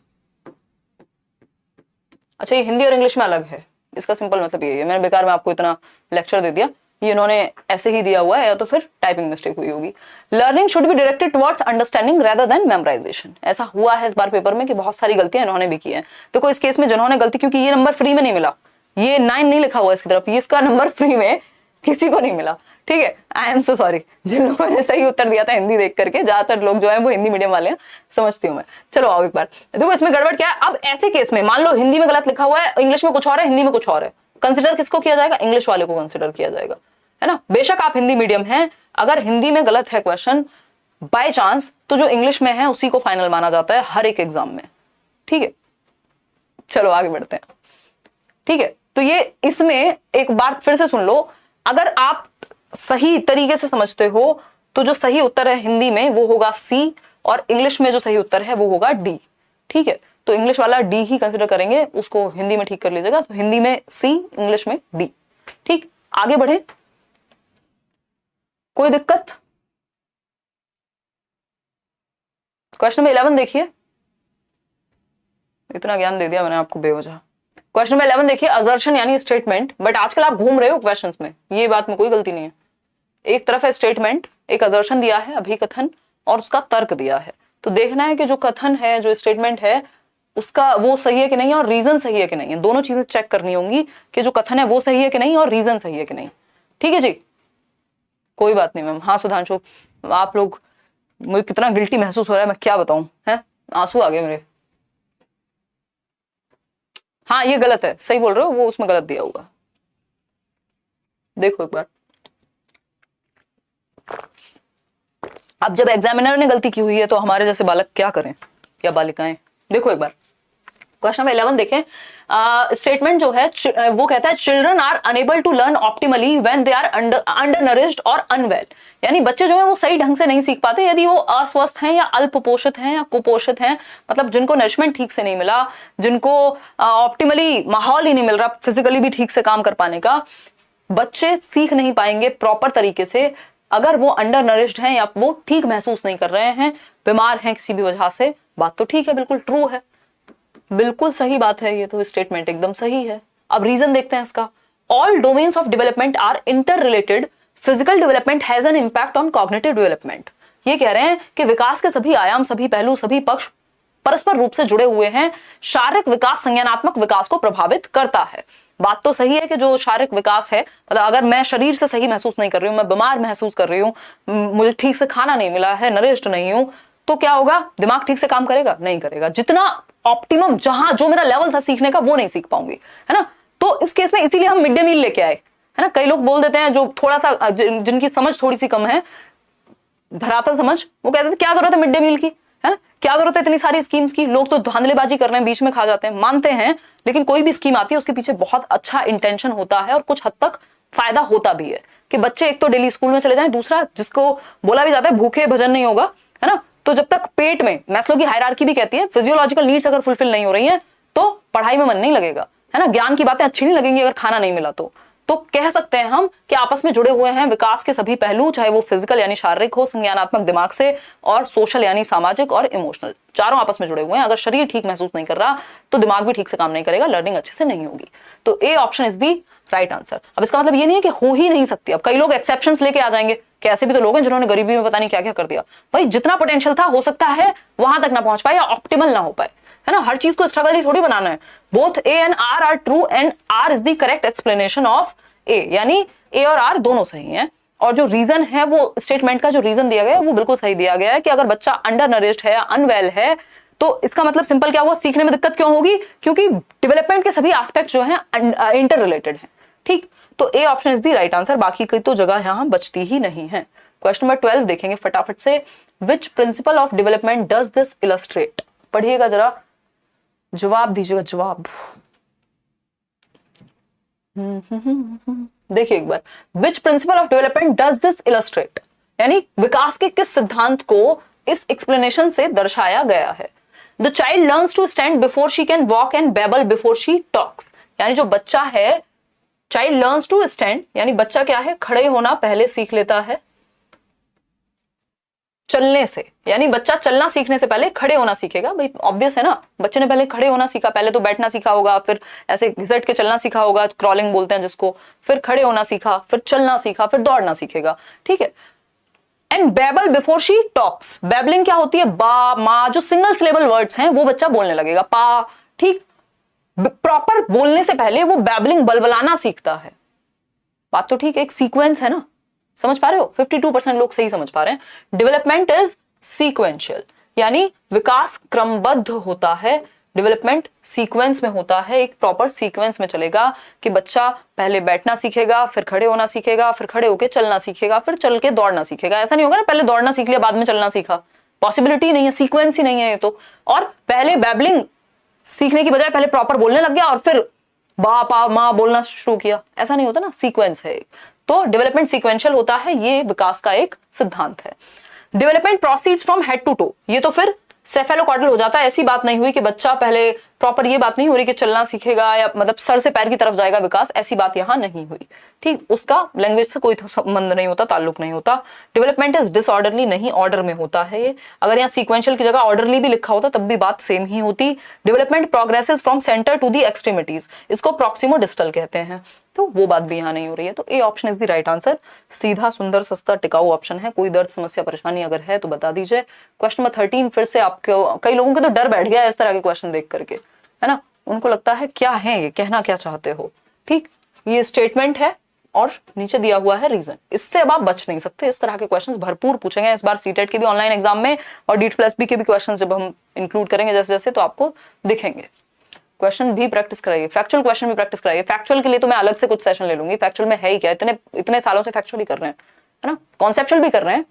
अच्छा ये हिंदी और इंग्लिश में अलग है, इसका सिंपल मतलब ये है। मैंने बेकार में आपको इतना लेक्चर दे दिया, ये इन्होंने ऐसे ही दिया हुआ है या तो फिर टाइपिंग मिस्टेक हुई होगी। Learning should be directed towards understanding rather than memorisation, ऐसा हुआ है इस बार पेपर में कि बहुत सारी गलतियां इन्होंने भी की है। देखो इस केस में जिन्होंने गलती, क्योंकि ये नंबर फ्री में नहीं मिला, ये 9 नहीं लिखा हुआ इसकी तरफ, इसका नंबर फ्री में किसी को नहीं मिला। ठीक है, आई एम सो सॉरी जिन लोगों ने सही उत्तर दिया था हिंदी देख करके, ज्यादातर लोग जो है वो हिंदी मीडियम वाले हैं, समझती हूँ मैं। चलो आओ एक बार देखो इसमें गड़बड़ क्या है। अब ऐसे केस में मान लो हिंदी में गलत लिखा हुआ है, इंग्लिश में कुछ और है, हिंदी में कुछ और है, कंसिडर किसको किया जाएगा, इंग्लिश वाले को कंसिडर किया जाएगा, है ना। बेशक आप हिंदी मीडियम हैं, अगर हिंदी में गलत है क्वेश्चन बाय चांस, तो जो इंग्लिश में है उसी को फाइनल माना जाता है हर एक एग्जाम में। ठीक है, चलो आगे बढ़ते हैं। ठीक है, तो ये इसमें एक बार फिर से सुन लो, अगर आप सही तरीके से समझते हो तो जो सही उत्तर है हिंदी में वो होगा सी, और इंग्लिश में जो सही उत्तर है वो होगा डी। ठीक है, तो इंग्लिश वाला डी ही कंसिडर करेंगे, उसको हिंदी में ठीक कर लीजिएगा। तो हिंदी में सी, इंग्लिश में डी। ठीक, आगे बढ़े, कोई दिक्कत। क्वेश्चन नंबर 11 देखिए, इतना ज्ञान दे दिया मैंने आपको बेवजह। क्वेश्चन नंबर 11 देखिए, असर्शन यानी स्टेटमेंट, बट आजकल आप घूम रहे हो क्वेश्चंस में, ये बात में कोई गलती नहीं है। एक तरफ है स्टेटमेंट, एक असर्शन दिया है, अभिकथन, और उसका तर्क दिया है। तो देखना है कि जो कथन है, जो स्टेटमेंट है, उसका वो सही है कि नहीं और रीजन सही है कि नहीं है। दोनों चीजें चेक करनी होंगी कि जो कथन है वो सही है कि नहीं और रीजन सही है कि नहीं। ठीक है जी, कोई बात नहीं मैम। हाँ सुधांशु, आप लोग, मुझे कितना गिल्टी महसूस हो रहा है मैं क्या बताऊं, है आंसू आ गए मेरे। हाँ ये गलत है, सही बोल रहे हो, वो उसमें गलत दिया हुआ। देखो एक बार, अब जब एग्जामिनर ने गलती की हुई है तो हमारे जैसे बालक क्या करें या बालिकाएं। देखो एक बार क्वेश्चन नंबर 11 देखें। स्टेटमेंट जो है वो कहता है children are unable to learn optimally when they are undernourished और अनवेल, यानी बच्चे जो है वो सही ढंग से नहीं सीख पाते यदि वो अस्वस्थ हैं या अल्प पोषित हैं या कुपोषित हैं, मतलब जिनको नरिशमेंट ठीक से नहीं मिला, जिनको ऑप्टिमली माहौल ही नहीं मिल रहा फिजिकली भी ठीक से काम कर पाने का, बच्चे सीख नहीं पाएंगे प्रॉपर तरीके से अगर वो अंडर नरिश्ड हैं या वो ठीक महसूस नहीं कर रहे हैं, बीमार हैं किसी भी वजह से। बात तो ठीक है, बिल्कुल ट्रू है, बिल्कुल सही बात है, ये तो स्टेटमेंट एकदम सही है। अब रीजन देखते हैं इसका। All domains of development are interrelated, physical development has an impact on cognitive development. ये कह रहे हैं कि विकास के सभी आयाम, सभी पहलू, सभी पक्ष परस्पर रूप से जुड़े हुए हैं, शारीरिक विकास संज्ञानात्मक विकास को प्रभावित करता है। बात तो सही है कि जो शारीरिक विकास है, मतलब अगर मैं शरीर से सही महसूस नहीं कर रही हूँ, मैं बीमार महसूस कर रही हूँ, मुझे ठीक से खाना नहीं मिला है, नरिश्ड नहीं हूं, तो क्या होगा, दिमाग ठीक से काम करेगा, नहीं करेगा। जितना ऑप्टिमम, जहां जो मेरा लेवल था सीखने का वो नहीं सीख पाऊंगी, है ना। तो इस केस में इसीलिए हम मिड डे मील लेके आए, है ना। कई लोग बोल देते हैं जो थोड़ा सा जिनकी समझ थोड़ी सी कम है, धरातल समझ, वो कहते थे क्या जरूरत है मिड डे मील की, है ना? क्या जरूरत है इतनी सारी स्कीम्स की? लोग तो धांधलेबाजी कर रहे हैं, बीच में खा जाते हैं, मानते हैं, लेकिन कोई भी स्कीम आती है उसके पीछे बहुत अच्छा इंटेंशन होता है और कुछ हद तक फायदा होता भी है कि बच्चे एक तो डेली स्कूल में चले जाएं, दूसरा जिसको बोला भी जाता है भूखे भजन नहीं होगा, है ना? तो जब तक पेट में, मैस्लो की हायरार्की भी कहती है, फिजियोलॉजिकल नीड्स अगर फुलफिल नहीं हो रही है तो पढ़ाई में मन नहीं लगेगा, है ना? ज्ञान की बातें अच्छी नहीं लगेंगी अगर खाना नहीं मिला तो कह सकते हैं हम कि आपस में जुड़े हुए हैं विकास के सभी पहलू, चाहे वो फिजिकल यानी शारीरिक हो, संज्ञानात्मक दिमाग से, और सोशल यानी सामाजिक और इमोशनल, चारों आपस में जुड़े हुए हैं। अगर शरीर ठीक महसूस नहीं कर रहा तो दिमाग भी ठीक से काम नहीं करेगा, लर्निंग अच्छे से नहीं होगी। तो A option is the right answer. अब इसका मतलब ये नहीं है कि हो ही नहीं सकती, अब कई लोग एक्सेप्शंस लेके आ जाएंगे कि ऐसे भी तो लोग हैं जिन्होंने गरीबी में पता नहीं क्या क्या कर दिया। भाई जितना पोटेंशियल था, हो सकता है वहां तक ना पहुंच पाए या ऑप्टिमल ना हो पाए, है ना? हर चीज को स्ट्रगल ही थोड़ी बनाना है। Both A and R are true and R is the correct explanation of A, यानी ए और आर दोनों सही हैं। और जो रीजन है, वो स्टेटमेंट का जो रीजन दिया गया है वो बिल्कुल सही दिया गया है कि अगर बच्चा अंडर नरिश्ड है या अनवेल है तो इसका मतलब सिंपल क्या हुआ, सीखने में दिक्कत क्यों होगी? क्योंकि डेवलपमेंट के सभी एस्पेक्ट जो हैं इंटर रिलेटेड हैं। ठीक, तो A option is the right answer. बाकी की तो जगह यहां बचती ही नहीं है। क्वेश्चन नंबर 12 देखेंगे फटाफट से। Which principle of development does this illustrate? पढ़िएगा जरा, जवाब दीजिएगा, जवाब। देखिए एक बार, which principle of development does this illustrate, यानी विकास के किस सिद्धांत को इस एक्सप्लेनेशन से दर्शाया गया है? The child learns to stand before she can walk and babble before she talks, यानी जो बच्चा है, चाइल्ड लर्न्स टू स्टैंड यानी बच्चा क्या है, खड़े होना पहले सीख लेता है चलने से, यानी बच्चा चलना सीखने से पहले खड़े होना सीखेगा। भाई ऑब्वियस है ना, बच्चे ने पहले खड़े होना सीखा, पहले तो बैठना सीखा होगा, फिर ऐसे घिसट के चलना सीखा होगा, क्रॉलिंग बोलते हैं जिसको, फिर खड़े होना सीखा, फिर चलना सीखा, फिर दौड़ना सीखेगा। ठीक है। And babble before she talks, babbling क्या होती है, बा मा, जो सिंगल सिलेबल वर्ड्स हैं वो बच्चा बोलने लगेगा, पा। ठीक, प्रॉपर बोलने से पहले वो बेबलिंग बलबलाना सीखता है। बात तो ठीक है, एक सीक्वेंस है ना, समझ पा रहे हो? 52% लोग सही समझ पा रहे हैं। डेवलपमेंट इज सीक्वेंशियल, यानी विकास क्रमबद्ध होता है, डेवलपमेंट सीक्वेंस में होता है, एक प्रॉपर सीक्वेंस में चलेगा कि बच्चा पहले बैठना सीखेगा, फिर खड़े होना सीखेगा, फिर खड़े होकर चलना सीखेगा, फिर चल के दौड़ना सीखेगा। ऐसा नहीं होगा ना पहले दौड़ना सीख लिया बाद में चलना सीखा, पॉसिबिलिटी नहीं है, सीक्वेंस ही नहीं है ये तो। और पहले बैबलिंग सीखने की बजाय पहले प्रॉपर बोलने लग गया और फिर बा पा मा बोलना शुरू किया, ऐसा नहीं होता ना, सीक्वेंस है। तो डेवलपमेंट सीक्वेंशियल होता है, ये विकास का एक सिद्धांत है। Development proceeds from head to toe, ये तो फिर सेफेलोकॉर्डल हो जाता है। ऐसी बात नहीं हुई कि बच्चा पहले प्रॉपर, ये बात नहीं हो रही कि चलना सीखेगा या मतलब सर से पैर की तरफ जाएगा विकास, ऐसी बात यहां नहीं हुई। ठीक, उसका लैंग्वेज से कोई संबंध नहीं होता, ताल्लुक नहीं होता। डेवलपमेंट इज डिसऑर्डरली, नहीं ऑर्डर में होता है ये। अगर यहाँ सीक्वेंशियल की जगह ऑर्डरली भी लिखा होता तब भी बात सेम ही होती। Development progresses from centre to the extremities, इसको प्रॉक्सिमो डिस्टल कहते हैं, तो वो बात भी यहाँ नहीं हो रही है। तो A option is the right answer. सीधा, सुंदर, सस्ता, टिकाऊ ऑप्शन है। कोई दर्द, समस्या, परेशानी अगर है तो बता दीजिए। क्वेश्चन नंबर 13 फिर से आपको, कई लोगों के तो डर बैठ गया इस तरह के क्वेश्चन देख करके, है ना, उनको लगता है क्या है ये, कहना क्या चाहते हो। ठीक, ये स्टेटमेंट है और नीचे दिया हुआ है रीजन, इससे अब आप बच नहीं सकते। इस तरह के क्वेश्चंस भरपूर पूछेंगे इस बार सीटेट के भी ऑनलाइन एग्जाम में, और DEET+B के भी क्वेश्चंस जब हम इंक्लूड करेंगे जैसे जैसे तो आपको दिखेंगे। क्वेश्चन भी प्रैक्टिस कराइए, फैक्चुअल क्वेश्चन भी प्रैक्टिस कराइए। फैक्चुअल के लिए तो मैं अलग से कुछ सेशन ले लूंगी, फैक्चुअल में है ही क्या, इतने सालों से फैक्चुअल ही कर रहे हैं, है ना, कॉन्सेप्चुअल भी कर रहे हैं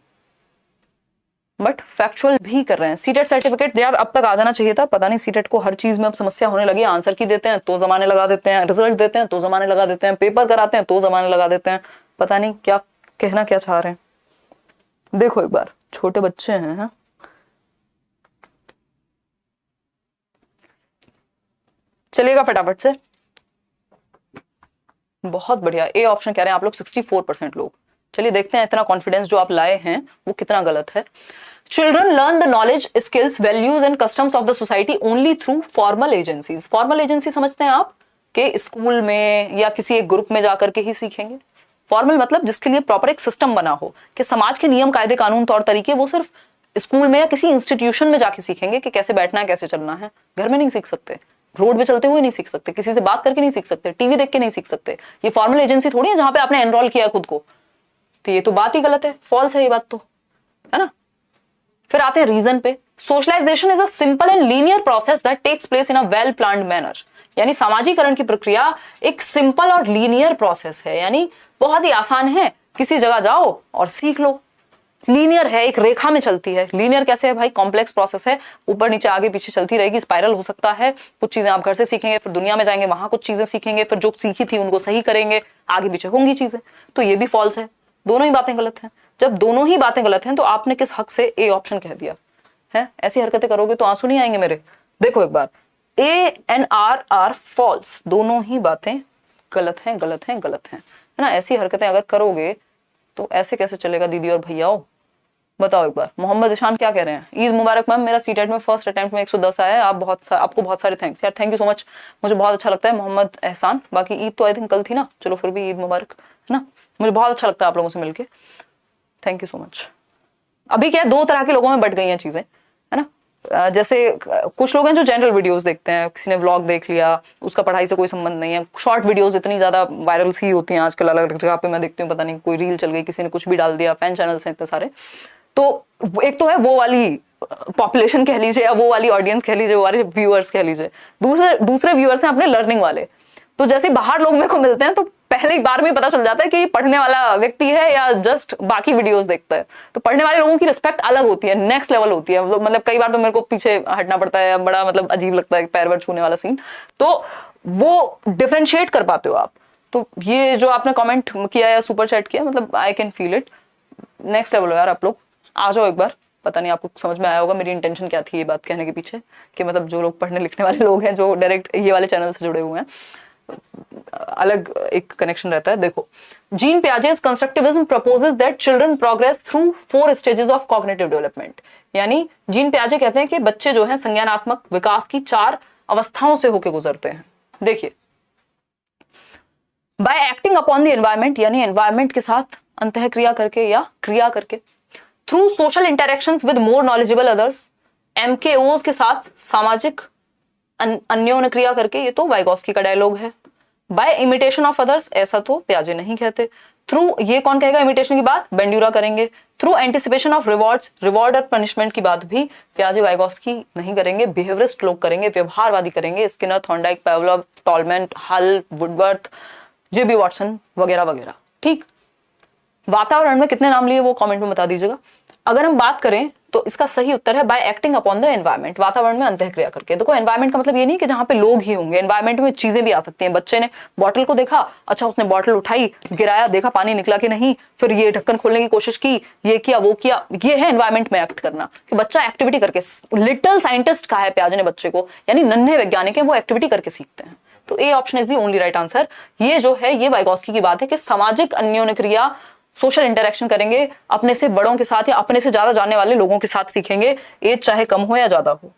बट फैक्चुअल भी कर रहे हैं। सीटेट सर्टिफिकेट यार अब तक आ जाना चाहिए था, पता नहीं सीटेट को हर चीज में अब समस्या होने लगी। आंसर की देते हैं तो जमाने लगा देते हैं, रिजल्ट देते हैं तो जमाने लगा देते हैं, पेपर कराते हैं तो जमाने लगा देते हैं, पता नहीं क्या कहना क्या चाह रहे हैं। देखो एक बार, छोटे बच्चे हैं, है? चलिएगा फटाफट से, बहुत बढ़िया। ए ऑप्शन कह रहे हैं आप लोग 64% लोग। चलिए देखते हैं इतना कॉन्फिडेंस जो आप लाए हैं वो कितना गलत है। Children learn the knowledge, skills, values and customs of the society only through formal agencies. Formal agency समझते हैं आप कि स्कूल में या किसी एक ग्रुप में जाकर के ही सीखेंगे। फॉर्मल मतलब जिसके लिए प्रॉपर एक सिस्टम बना हो कि समाज के नियम, कायदे, कानून, तौर तरीके वो सिर्फ स्कूल में या किसी इंस्टीट्यूशन में जाके सीखेंगे कि कैसे बैठना है, कैसे चलना है। घर में नहीं सीख सकते, रोड पे चलते हुए नहीं सीख सकते, किसी से बात करके नहीं सीख सकते, टीवी देख के नहीं सीख सकते। ये फॉर्मल एजेंसी थोड़ी है जहां पे आपने एनरोल किया खुद को, तो ये तो बात ही गलत है, फॉल्स है ये बात तो, है ना। फिर आते हैं रीजन पे। Socialisation is a simple and linear process that takes place in a well planned manner, यानी सामाजिकरण की प्रक्रिया एक सिंपल और लीनियर प्रोसेस है, यानी बहुत ही आसान है, किसी जगह जाओ और सीख लो। लीनियर है, एक रेखा में चलती है। लीनियर कैसे है भाई? कॉम्प्लेक्स प्रोसेस है, ऊपर नीचे आगे पीछे चलती रहेगी, स्पाइरल हो सकता है। कुछ चीजें आप घर से सीखेंगे, फिर दुनिया में जाएंगे, वहां कुछ चीजें सीखेंगे, फिर जो सीखी थी उनको सही करेंगे, आगे पीछे होंगी चीजें। तो ये भी फॉल्स है, दोनों ही बातें गलत हैं। जब दोनों ही बातें गलत हैं तो आपने किस हक से ए ऑप्शन कह दिया है? ऐसी हरकतें करोगे तो आंसू नहीं आएंगे मेरे। देखो एक बार, ए एंड आर फॉल्स, दोनों ही बातें गलत हैं, गलत हैं, गलत हैं, है ना। ऐसी हरकतें अगर करोगे तो ऐसे कैसे चलेगा दीदी और भैयाओ? बताओ एक बार। मोहम्मद ईशान क्या कह रहे हैं? ईद मुबारक मैम, मेरा सीटेट में फर्स्ट अटेम्प्ट में 110 आया है। आपको बहुत सारे थैंक्स यार, थैंक यू सो मच, मुझे बहुत अच्छा लगता है मोहम्मद एहसान। बाकी ईद तो आई थिंक कल थी ना, चलो फिर भी ईद मुबारक, है ना। मुझे बहुत अच्छा लगता है आप लोगों से मिलके, थैंक यू सो मच। अभी क्या है, दो तरह के लोगों में बट गई हैं चीजें, है ना। जैसे कुछ लोग हैं जो जनरल वीडियोस देखते हैं, किसी ने व्लॉग देख लिया, उसका पढ़ाई से कोई संबंध नहीं है। शॉर्ट वीडियोस इतनी ज्यादा वायरल सी होती हैं आजकल, अलग अलग जगह पे मैं देखती हूँ, पता नहीं कोई रील चल गई, किसी ने कुछ भी डाल दिया, फैन चैनल्स हैं इतने सारे। तो एक तो है वो वाली पॉपुलेशन कह लीजिए, या वो वाली ऑडियंस कह लीजिए, वो वाले व्यूअर्स कह लीजिए। दूसरे व्यूअर्स हैं अपने लर्निंग वाले। तो जैसे बाहर लोग मेरे को मिलते हैं तो पहले एक बार में पता चल जाता है कि पढ़ने वाला व्यक्ति है या जस्ट बाकी वीडियोस देखता है। तो पढ़ने वाले लोगों की रिस्पेक्ट अलग होती है, नेक्स्ट लेवल होती है। मतलब कई बार तो मेरे को पीछे हटना पड़ता है, बड़ा मतलब अजीब लगता है पैर वैर छूने वाला सीन। तो वो डिफरेंशिएट कर पाते हो आप। तो ये जो आपने कमेंट किया या सुपर चैट किया, मतलब I can feel it, next level हो यार आप लोग। आ जाओ एक बार, पता नहीं आपको समझ में आया होगा मेरी इंटेंशन क्या थी ये बात कहने के पीछे, कि मतलब जो लोग पढ़ने लिखने वाले लोग हैं, जो डायरेक्ट ये वाले चैनल से जुड़े हुए हैं, अलग एक कनेक्शन रहता है। देखो, Jean Piaget's constructivism proposes that children progress through 4 stages of cognitive development। यानी जीन पियाजे कहते हैं कि बच्चे जो हैं संज्ञानात्मक विकास की 4 अवस्थाओं से होकर गुजरते हैं। देखिए, by acting upon the environment, यानी एनवायरमेंट के साथ अंतःक्रिया करके या क्रिया करके, through social interactions with more knowledgeable others, MKOs के साथ सामाजिक अन्योन्य क्रिया करके, ये तो वाइगोस्की का डायलॉग है। बाय इमिटेशन ऑफ अदर्स, ऐसा तो पियाजे नहीं कहते। थ्रू, ये कौन कहेगा इमिटेशन की बात? बेंड्यूरा करेंगे। Through anticipation of rewards, reward और पनिशमेंट की बात भी पियाजे वाइगोस्की नहीं करेंगे, बिहेवियरिस्ट लोग करेंगे, व्यवहारवादी करेंगे, स्किनर, थॉर्नडाइक, पावलोव, टॉलमैन, हल, वुडवर्थ, जेबी वॉटसन वगैरह वगैरह। ठीक, वातावरण में कितने नाम लिए वो कमेंट में बता दीजिएगा। अगर हम बात करें तो इसका सही उत्तर है bye acting upon the environment, वातावरण में अंतःक्रिया करके। देखो, एनवायरमेंट का मतलब ये नहीं कि जहां पे लोग ही होंगे, एनवायरमेंट में चीजें भी आ सकती हैं। बच्चे ने बॉटल को देखा, अच्छा उसने बॉटल उठाई, गिराया, देखा पानी निकला कि नहीं, फिर ये ढक्कन खोलने की कोशिश की, ये किया, वो किया। ये है एनवायरमेंट में एक्ट करना, कि बच्चा एक्टिविटी करके, लिटिल साइंटिस्ट कहा है पियाजे ने बच्चे को, यानी नन्हे वैज्ञानिक है, वो एक्टिविटी करके सीखते हैं। तो A option is the only right answer. ये जो है ये वाइगोस्की की बात है कि सामाजिक अन्योन्य क्रिया, सोशल इंटरेक्शन करेंगे, अपने से बड़ों के साथ या अपने से ज्यादा जानने वाले लोगों के साथ सीखेंगे, एज चाहे कम हो या ज्यादा हो।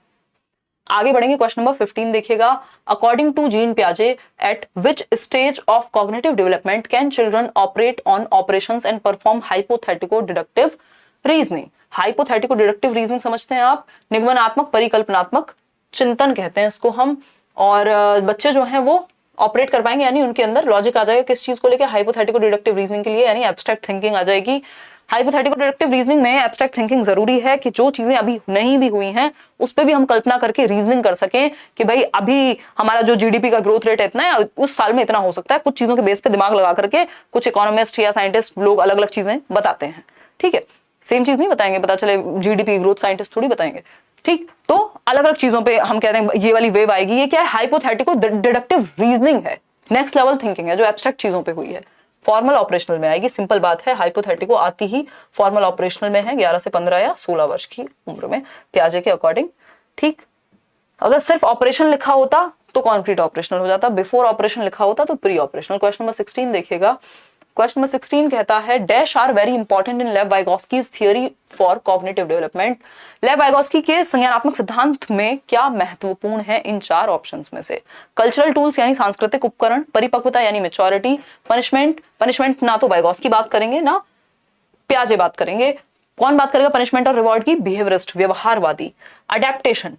आगे बढ़ेंगे, क्वेश्चन नंबर 15 देखिएगा। अकॉर्डिंग टू जीन पियाजे, at which stage of cognitive development can children operate on operations and perform hypothetico deductive reasoning. Hypothetico deductive reasoning समझते हैं आप, निगमनात्मक परिकल्पनात्मक चिंतन कहते हैं इसको हम। और बच्चे जो हैं वो ऑपरेट कर पाएंगे, यानी उनके अंदर लॉजिक आ जाएगा किस चीज को लेके? हाइपोथेटिको डिडक्टिव रीजनिंग के लिए, यानी एब्स्ट्रैक्ट थिंकिंग आ जाएगी। हाइपोथेटिको डिडक्टिव रीजनिंग में एब्स्ट्रैक्ट थिंकिंग जरूरी है कि जो चीजें अभी नहीं भी हुई हैं उस पर भी हम कल्पना करके रीजनिंग कर सकें कि भाई अभी हमारा जो जीडीपी का ग्रोथ रेट है इतना है, उस साल में इतना हो सकता है। कुछ चीजों के बेस पे दिमाग लगा करके कुछ इकोनॉमिस्ट या साइंटिस्ट लोग अलग अलग चीजें बताते हैं, ठीक है। सेम चीज नहीं बताएंगे, पता चले जीडीपी ग्रोथ साइंटिस्ट थोड़ी बताएंगे, ठीक। तो अलग अलग चीजों पे हम कहते हैं ये वाली वेव आएगी। ये क्या है? हाइपोथेटिको डिडक्टिव रीजनिंग है, नेक्स्ट लेवल थिंकिंग है जो एब्स्ट्रैक्ट चीजों पे हुई है। फॉर्मल ऑपरेशनल में आएगी, सिंपल बात है। हाइपोथेटिको आती ही फॉर्मल ऑपरेशनल में है 11 से 15 या 16 वर्ष की उम्र में पियाजे के अकॉर्डिंग, ठीक। अगर सिर्फ ऑपरेशन लिखा होता तो कॉन्क्रीट ऑपरेशनल हो जाता, बिफोर ऑपरेशन लिखा होता तो प्री ऑपरेशनल। क्वेश्चन नंबर 16 देखिएगा। क्वेश्चन नंबर 16 कहता है, dash are very important in Lev Vygotsky's theory for cognitive development. Lev Vygotsky के संज्ञानात्मक सिद्धांत में क्या महत्वपूर्ण है इन 4 ऑप्शंस में से? कल्चरल टूल्स यानी सांस्कृतिक उपकरण, परिपक्वता यानी मैच्योरिटी, पनिशमेंट ना तो वाइगोस्की बात करेंगे ना पियाजे बात करेंगे। कौन बात करेगा पनिशमेंट और रिवॉर्ड की? बिहेवियरिस्ट, व्यवहारवादी। अडेप्टेशन,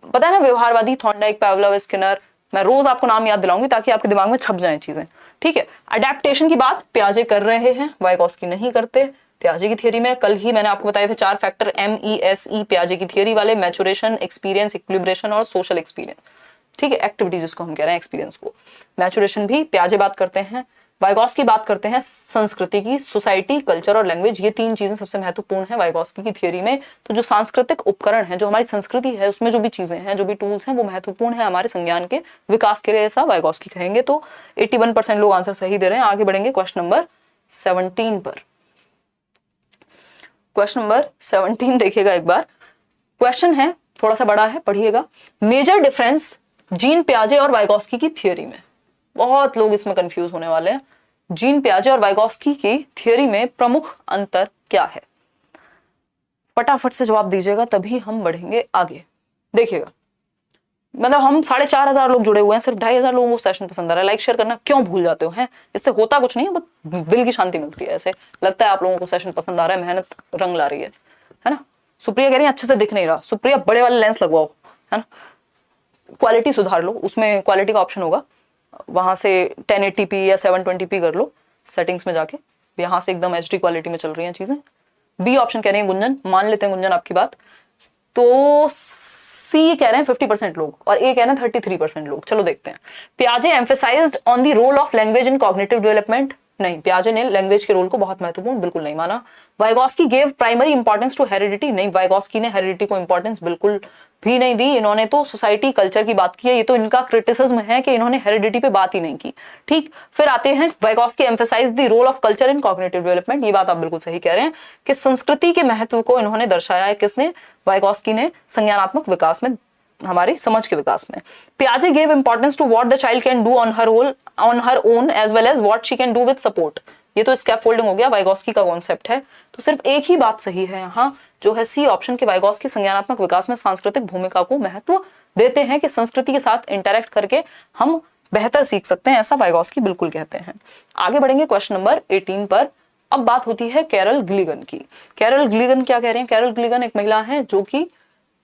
पता है ना व्यवहारवादी, थॉर्नडाइक, पावलोव, स्किनर। मैं रोज आपको नाम याद दिलाऊंगी ताकि आपके दिमाग में छप जाएं चीजें, ठीक है। अडेप्टेशन की बात पियाजे कर रहे हैं, वाइगोस्की नहीं करते। पियाजे की थियरी में कल ही मैंने आपको बताए थे 4 फैक्टर, MESE पियाजे की थियरी वाले, मैचुरेशन, एक्सपीरियंस, इक्विलिब्रेशन और सोशल एक्सपीरियंस, ठीक है। एक्टिविटी जिसको हम कह रहे हैं एक्सपीरियंस को। मैचुरेशन भी पियाजे बात करते हैं, वाइगॉस्की बात करते हैं संस्कृति की, सोसाइटी, कल्चर और लैंग्वेज, ये तीन चीजें सबसे महत्वपूर्ण है वाइगॉस्की की थियोरी में। तो जो सांस्कृतिक उपकरण है, जो हमारी संस्कृति है, उसमें जो भी चीजें हैं, जो भी टूल्स हैं, वो महत्वपूर्ण है हमारे संज्ञान के विकास के लिए, ऐसा वाइगॉस्की कहेंगे। तो 81% लोग आंसर सही दे रहे हैं। आगे बढ़ेंगे क्वेश्चन नंबर 17 पर। क्वेश्चन नंबर 17 देखिएगा एक बार। क्वेश्चन है थोड़ा सा बड़ा है, पढ़िएगा। मेजर डिफरेंस जीन पियाजे और वाइगॉस्की की थियोरी में। बहुत लोग इसमें कंफ्यूज होने वाले हैं। जीन पियाजे और वाइगॉस्की की थियोरी में प्रमुख अंतर क्या है? फटाफट से जवाब दीजिएगा, तभी हम बढ़ेंगे आगे। देखिएगा, मतलब हम 4,500 लोग जुड़े हुए हैं, सिर्फ 2,500 लोगों को सेशन पसंद आ रहा है। लाइक शेयर करना क्यों भूल जाते हो? हैं, इससे होता कुछ नहीं है, बस दिल की शांति मिलती है। ऐसे लगता है आप लोगों को सेशन पसंद आ रहा है, मेहनत रंग ला रही है ना। सुप्रिया कह रही है अच्छे से दिख नहीं रहा। सुप्रिया बड़े वाले लेंस लगवाओ, है ना, क्वालिटी सुधार लो, उसमें क्वालिटी का ऑप्शन होगा, वहां से 1080p या 720p कर लो सेटिंग्स में जाके। यहाँ से एकदम HD क्वालिटी में चल रही हैं चीजें। बी ऑप्शन कह रहे हैं गुंजन, मान लेते हैं गुंजन आपकी बात। तो सी कह रहे हैं 50% लोग और ए कह रहे हैं 33% लोग। चलो देखते हैं। पियाजे emphasized on the role of language in cognitive development. नहीं, पियाजे ने लैंग्वेज के रोल को बहुत महत्वपूर्ण बिल्कुल नहीं माना। Vygotsky gave primary importance to heredity. नहीं, वाइगॉस्की ने हेरिडिटी को इंपॉर्टेंस बिल्कुल भी नहीं दी। इन्होंने तो सोसाइटी कल्चर की बात की है। ये तो इनका क्रिटिसिज्म है कि इन्होंने हेरिडिटी पे बात ही नहीं की। ठीक, फिर आते हैं Vygotsky emphasize the role of culture in cognitive development. ये बात आप बिल्कुल सही कह रहे हैं कि संस्कृति के महत्व को इन्होंने दर्शाया है। किसने? वाइगॉस्की ने, संज्ञानात्मक विकास में, हमारी समझ के विकास में। पियाजे gave importance to what the child can do on her own as well as what she can do with support. ये तो स्कैफोल्डिंग हो गया, वाइगॉस्की का कॉन्सेप्ट है। तो सिर्फ एक ही बात सही है यहाँ, जो है सी ऑप्शन के, वाइगॉस्की संज्ञानात्मक विकास में सांस्कृतिक भूमिका को महत्व देते हैं कि संस्कृति के साथ इंटरेक्ट करके हम बेहतर सीख सकते हैं, ऐसा वाइगॉस्की बिल्कुल कहते हैं। आगे बढ़ेंगे क्वेश्चन नंबर 18 पर। अब बात होती है कैरल ग्लीगन की। कैरल ग्लीगन क्या कह रहे हैं? कैरल ग्लीगन एक महिला है जो कि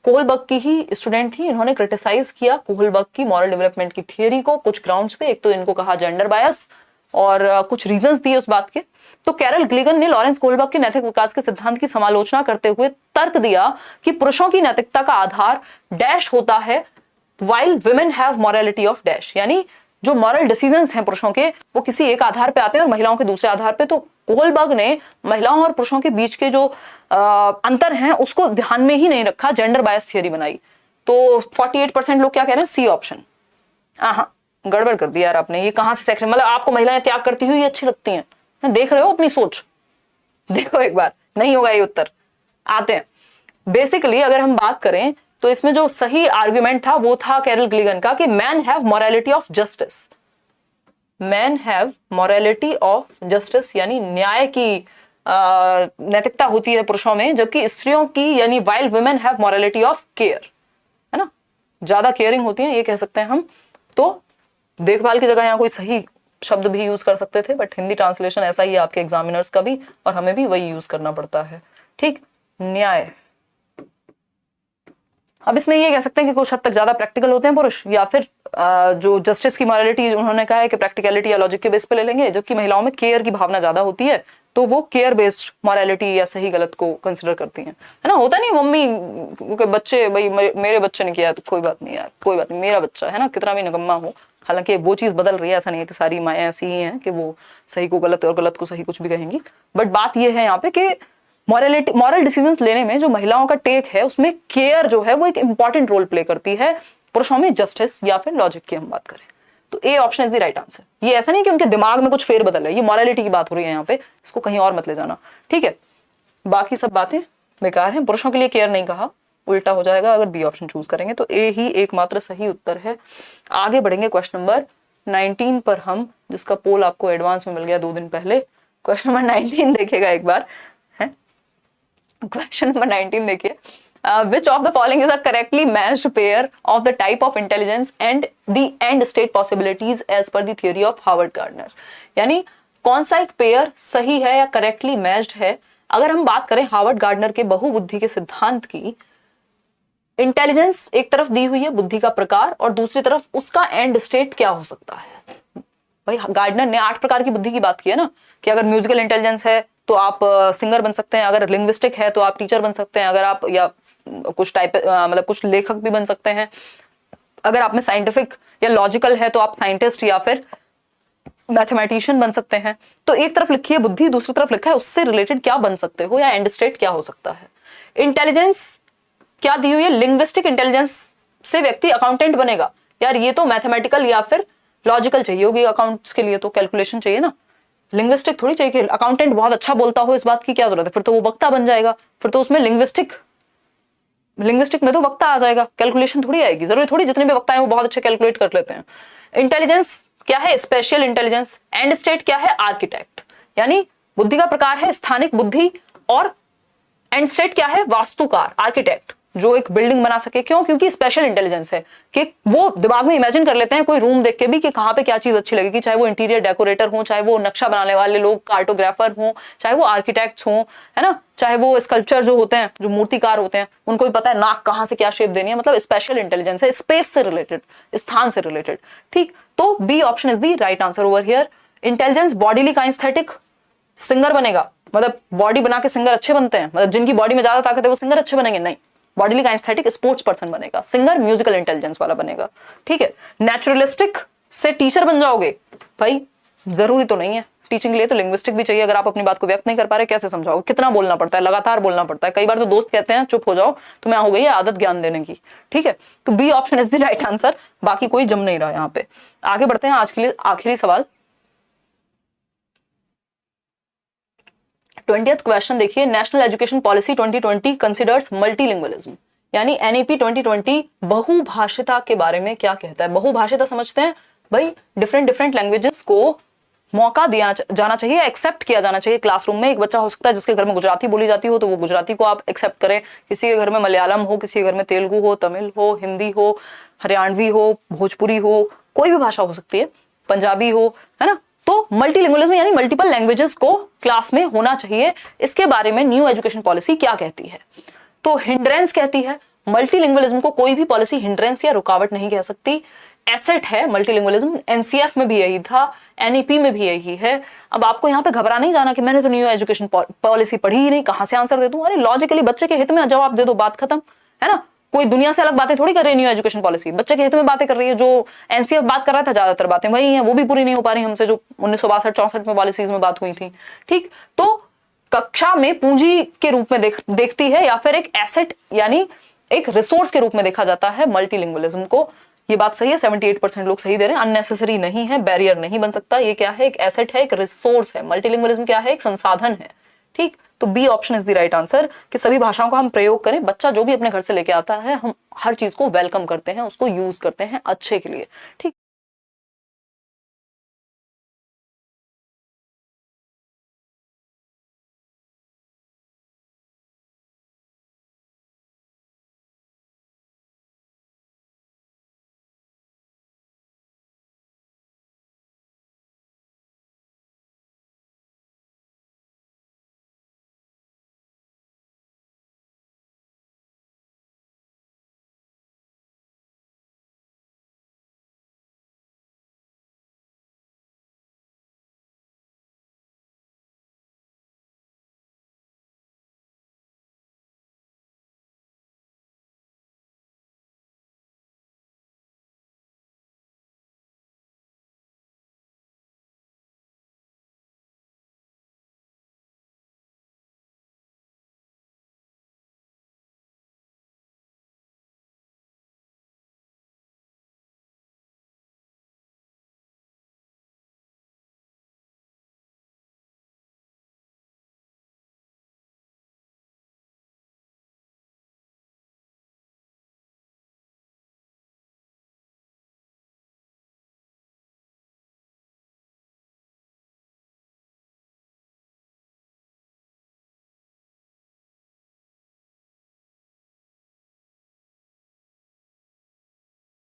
कोहलबर्ग की ही स्टूडेंट थी। इन्होंने क्रिटिसाइज किया कोहलबर्ग की मॉरल डेवलपमेंट की थियरी को कुछ ग्राउंड्स पे। एक तो इनको कहा जेंडर बायस और कुछ रीजंस दिए उस बात के। तो कैरल ग्लीगन ने लॉरेंस कोहलबर्ग के नैतिक विकास के सिद्धांत की समालोचना करते हुए तर्क दिया कि पुरुषों की नैतिकता का आधार डैश होता है, while women have morality of dash. यानी जो मॉरल डिसीजंस हैं पुरुषों के, वो किसी एक आधार पे आते हैं और महिलाओं के दूसरे आधार पे। तो कोहलबर्ग ने महिलाओं और पुरुषों के बीच के जो अंतर हैं उसको ध्यान में ही नहीं रखा, जेंडर बायस थियरी बनाई। तो 48% लोग क्या कह रहे हैं? C option. हाँ, गड़बड़ कर दिया यार आपने। ये कहां से सेक्शन, मतलब आपको महिलाएं त्याग करती हुई अच्छी लगती हैं? देख रहे हो अपनी सोच? देखो एक बार, नहीं होगा ये उत्तर। आते हैं बेसिकली, अगर हम बात करें तो इसमें जो सही आर्ग्यूमेंट था वो था कैरल ग्लीगन का कि man have morality of justice. Man have morality of justice यानी न्याय की नैतिकता होती है पुरुषों में, जबकि स्त्रियों की यानी while women have morality of care, है ना, ज्यादा केयरिंग होती है, ये कह सकते हैं हम। तो देखभाल की जगह यहाँ कोई सही शब्द भी यूज कर सकते थे, बट हिंदी ट्रांसलेशन ऐसा ही है आपके एग्जामिनर्स का भी, और हमें भी वही यूज करना पड़ता है। ठीक, न्याय। अब इसमें ये कह सकते हैं कि कुछ हद तक ज्यादा प्रैक्टिकल होते हैं पुरुष, या फिर जो जस्टिस की मॉरलिटी उन्होंने कहा है कि प्रैक्टिकलिटी या लॉजिक के बेस पे ले लेंगे, जबकि महिलाओं में केयर की भावना ज्यादा होती है, तो वो केयर बेस्ड मॉरलिटी या सही गलत को कंसिडर करती हैं, है ना। होता नहीं मम्मी के बच्चे, भाई मेरे बच्चे ने किया तो कोई बात नहीं यार, कोई बात नहीं, मेरा बच्चा है ना, कितना भी निकम्मा हो। हालांकि वो चीज बदल रही है, ऐसा नहीं है कि सारी माएँ ऐसी ही हैं कि वो सही को गलत और गलत को सही कुछ भी कहेंगी। बट बात ये है यहाँ पे कि मॉरल डिसीजंस लेने में जो महिलाओं का टेक है उसमें केयर जो है वो एक इंपॉर्टेंट रोल प्ले करती है, पुरुषों में जस्टिस या फिर लॉजिक की हम बात करें तो A option is the right answer. ये ऐसा नहीं कि उनके दिमाग में कुछ फेर बदल है, ये मॉरलिटी की बात हो रही है यहाँ पे, इसको कहीं और मत ले जाना, ठीक है। बाकी सब बातें बेकार हैं, पुरुषों के लिए केयर नहीं कहा, उल्टा हो जाएगा अगर बी ऑप्शन चूज करेंगे, तो ए ही एकमात्र सही उत्तर है। आगे बढ़ेंगे क्वेश्चन नंबर 19 पर हम, जिसका पोल आपको एडवांस में मिल गया 2 दिन पहले। क्वेश्चन नंबर 19 देखेगा एक बार, है क्वेश्चन नंबर 19 देखिए। Which of the following is a correctly matched pair of the type of intelligence and the end state possibilities as per the theory of Howard Gardner? यानी कौन सा एक पेयर सही है या करेक्टली मैच्ड है। अगर हम बात करें हार्वर्ड गार्डनर के बहुबुद्धि के सिद्धांत की, इंटेलिजेंस एक तरफ दी हुई है, बुद्धि का प्रकार, और दूसरी तरफ उसका एंड स्टेट क्या हो सकता है। भाई गार्डनर ने 8 प्रकार की बुद्धि की बात की है ना, कि अगर म्यूजिकल इंटेलिजेंस है तो आप सिंगर बन सकते हैं, अगर लिंग्विस्टिक है तो आप टीचर बन सकते हैं, अगर आप या कुछ टाइप मतलब कुछ लेखक भी बन सकते हैं, अगर आप में साइंटिफिक या लॉजिकल है तो आप साइंटिस्ट या फिर मैथमेटिशियन बन सकते हैं। तो एक तरफ लिखी है बुद्धि, दूसरी तरफ लिखा है उससे रिलेटेड क्या बन सकते हो या एंड स्टेट क्या हो सकता है। इंटेलिजेंस क्या दी हुई है, लिंग्विस्टिक इंटेलिजेंस से व्यक्ति अकाउंटेंट बनेगा। यार ये तो मैथमेटिकल या फिर लॉजिकल चाहिए होगी, अकाउंट्स के लिए तो कैलकुलेशन चाहिए ना, लिंग्विस्टिक थोड़ी चाहिए कि अकाउंटेंट बहुत अच्छा बोलता हो, इस बात की क्या जरूरत है, फिर तो वो वक्ता बन जाएगा, फिर तो उसमें लिंग्विस्टिक में तो वक्ता आ जाएगा, कैलकुलेशन थोड़ी आएगी। जरूरी थोड़ी जितने भी वक्ता है वो बहुत अच्छे कैलकुलेट कर लेते हैं। इंटेलिजेंस क्या है, स्पेशल इंटेलिजेंस। एंड स्टेट क्या है, आर्किटेक्ट, यानी बुद्धि का प्रकार है स्थानिक बुद्धि, और एंड स्टेट क्या है, वास्तुकार, आर्किटेक्ट, जो एक बिल्डिंग बना सके। क्यों, क्योंकि स्पेशल इंटेलिजेंस है कि वो दिमाग में इमेजिन कर लेते हैं कोई रूम देख के भी कि कहाँ पे क्या चीज अच्छी लगेगी, चाहे वो इंटीरियर डेकोरेटर हो, चाहे वो नक्शा बनाने वाले लोग कार्टोग्राफर हो, चाहे वो आर्किटेक्ट्स हो, है ना, चाहे वो स्कल्पचर जो होते हैं, जो मूर्तिकार होते हैं, उनको भी पता है नाक कहाँ से क्या शेप देनी है। मतलब स्पेशल इंटेलिजेंस है, स्पेस से रिलेटेड, स्थान से रिलेटेड। ठीक, तो B option is the right answer over here. Intelligence bodily kinesthetic, singer बनेगा, मतलब बॉडी बना के सिंगर अच्छे बनते हैं, मतलब जिनकी बॉडी में ज्यादा ताकत है वो सिंगर अच्छे बनेंगे, नहीं, बॉडीली काइनेस्थेटिक स्पोर्ट्स पर्सन बनेगा, सिंगर म्यूजिकल इंटेलिजेंस वाला बनेगा। ठीक है, नेचुरलिस्टिक से टीचर बन जाओगे, भाई जरूरी तो नहीं है, टीचिंग के लिए तो लिंग्विस्टिक भी चाहिए। अगर आप अपनी बात को व्यक्त नहीं कर पा रहे कैसे समझाओगे, कितना बोलना पड़ता है, लगातार बोलना पड़ता है। कई बार तो दोस्त कहते हैं चुप हो जाओ, तुम्हें हो गई है आदत ज्ञान देने की। ठीक है, तो B option is the right answer, बाकी कोई जम नहीं रहा यहाँ पे। आगे बढ़ते हैं, आज के लिए आखिरी सवाल 20th क्वेश्चन देखिए, national education policy 2020 considers multilingualism, यानी एनईपी 2020 बहुभाषिता के बारे में क्या कहता है। बहुभाषिता समझते हैं भाई, डिफरेंट लैंग्वेजेस को मौका दिया जाना चाहिए, एक्सेप्ट किया जाना चाहिए क्लासरूम में। एक बच्चा हो सकता है जिसके घर में गुजराती बोली जाती हो तो वो गुजराती को आप एक्सेप्ट करें, किसी के घर में मलयालम हो, किसी के घर में तेलुगु हो, तमिल हो, हिंदी हो, हरियाणवी हो, भोजपुरी हो, कोई भी भाषा हो सकती है, पंजाबी हो, है ना। तो मल्टीलिंगुअलिज्म यानी मल्टीपल लैंग्वेजेस को क्लास में होना चाहिए। इसके बारे में न्यू एजुकेशन पॉलिसी क्या कहती है, तो हिंड्रेंस कहती है। मल्टीलिंगुअलिज्म को कोई भी पॉलिसी हिंड्रेंस या रुकावट नहीं कह सकती, एसेट है मल्टीलिंगुअलिज्म। एनसीएफ में भी यही था, एनईपी में भी यही है। अब आपको यहाँ पे घबरा नहीं जाना कि मैंने तो न्यू एजुकेशन पॉलिसी पढ़ी ही नहीं, कहां से आंसर दे दूं। अरे लॉजिकली बच्चे के हित में जवाब दे दो, बात खत्म, है ना। कोई दुनिया से अलग बातें थोड़ी कर रही है, न्यू एजुकेशन पॉलिसी बच्चे के हित में बातें कर रही है। जो एनसीएफ बात कर रहा था ज्यादातर बातें वही हैं, वो भी पूरी नहीं हो पा रही हमसे, जो 1962-64 में पॉलिसीज में बात हुई थी। ठीक, तो कक्षा में पूंजी के रूप में देखती है या फिर एक एसेट यानी एक रिसोर्स के रूप में देखा जाता है मल्टीलिंगुअलिज्म को। ये बात सही है, 78% लोग सही दे रहे हैं, अननेसेसरी नहीं है, बैरियर नहीं बन सकता। ये क्या है, एक एसेट है, एक रिसोर्स है। मल्टीलिंगुअलिज्म क्या है, एक संसाधन है। ठीक, तो B option is the right answer कि सभी भाषाओं का हम प्रयोग करें। बच्चा जो भी अपने घर से लेके आता है हम हर चीज को वेलकम करते हैं, उसको यूज करते हैं अच्छे के लिए। ठीक।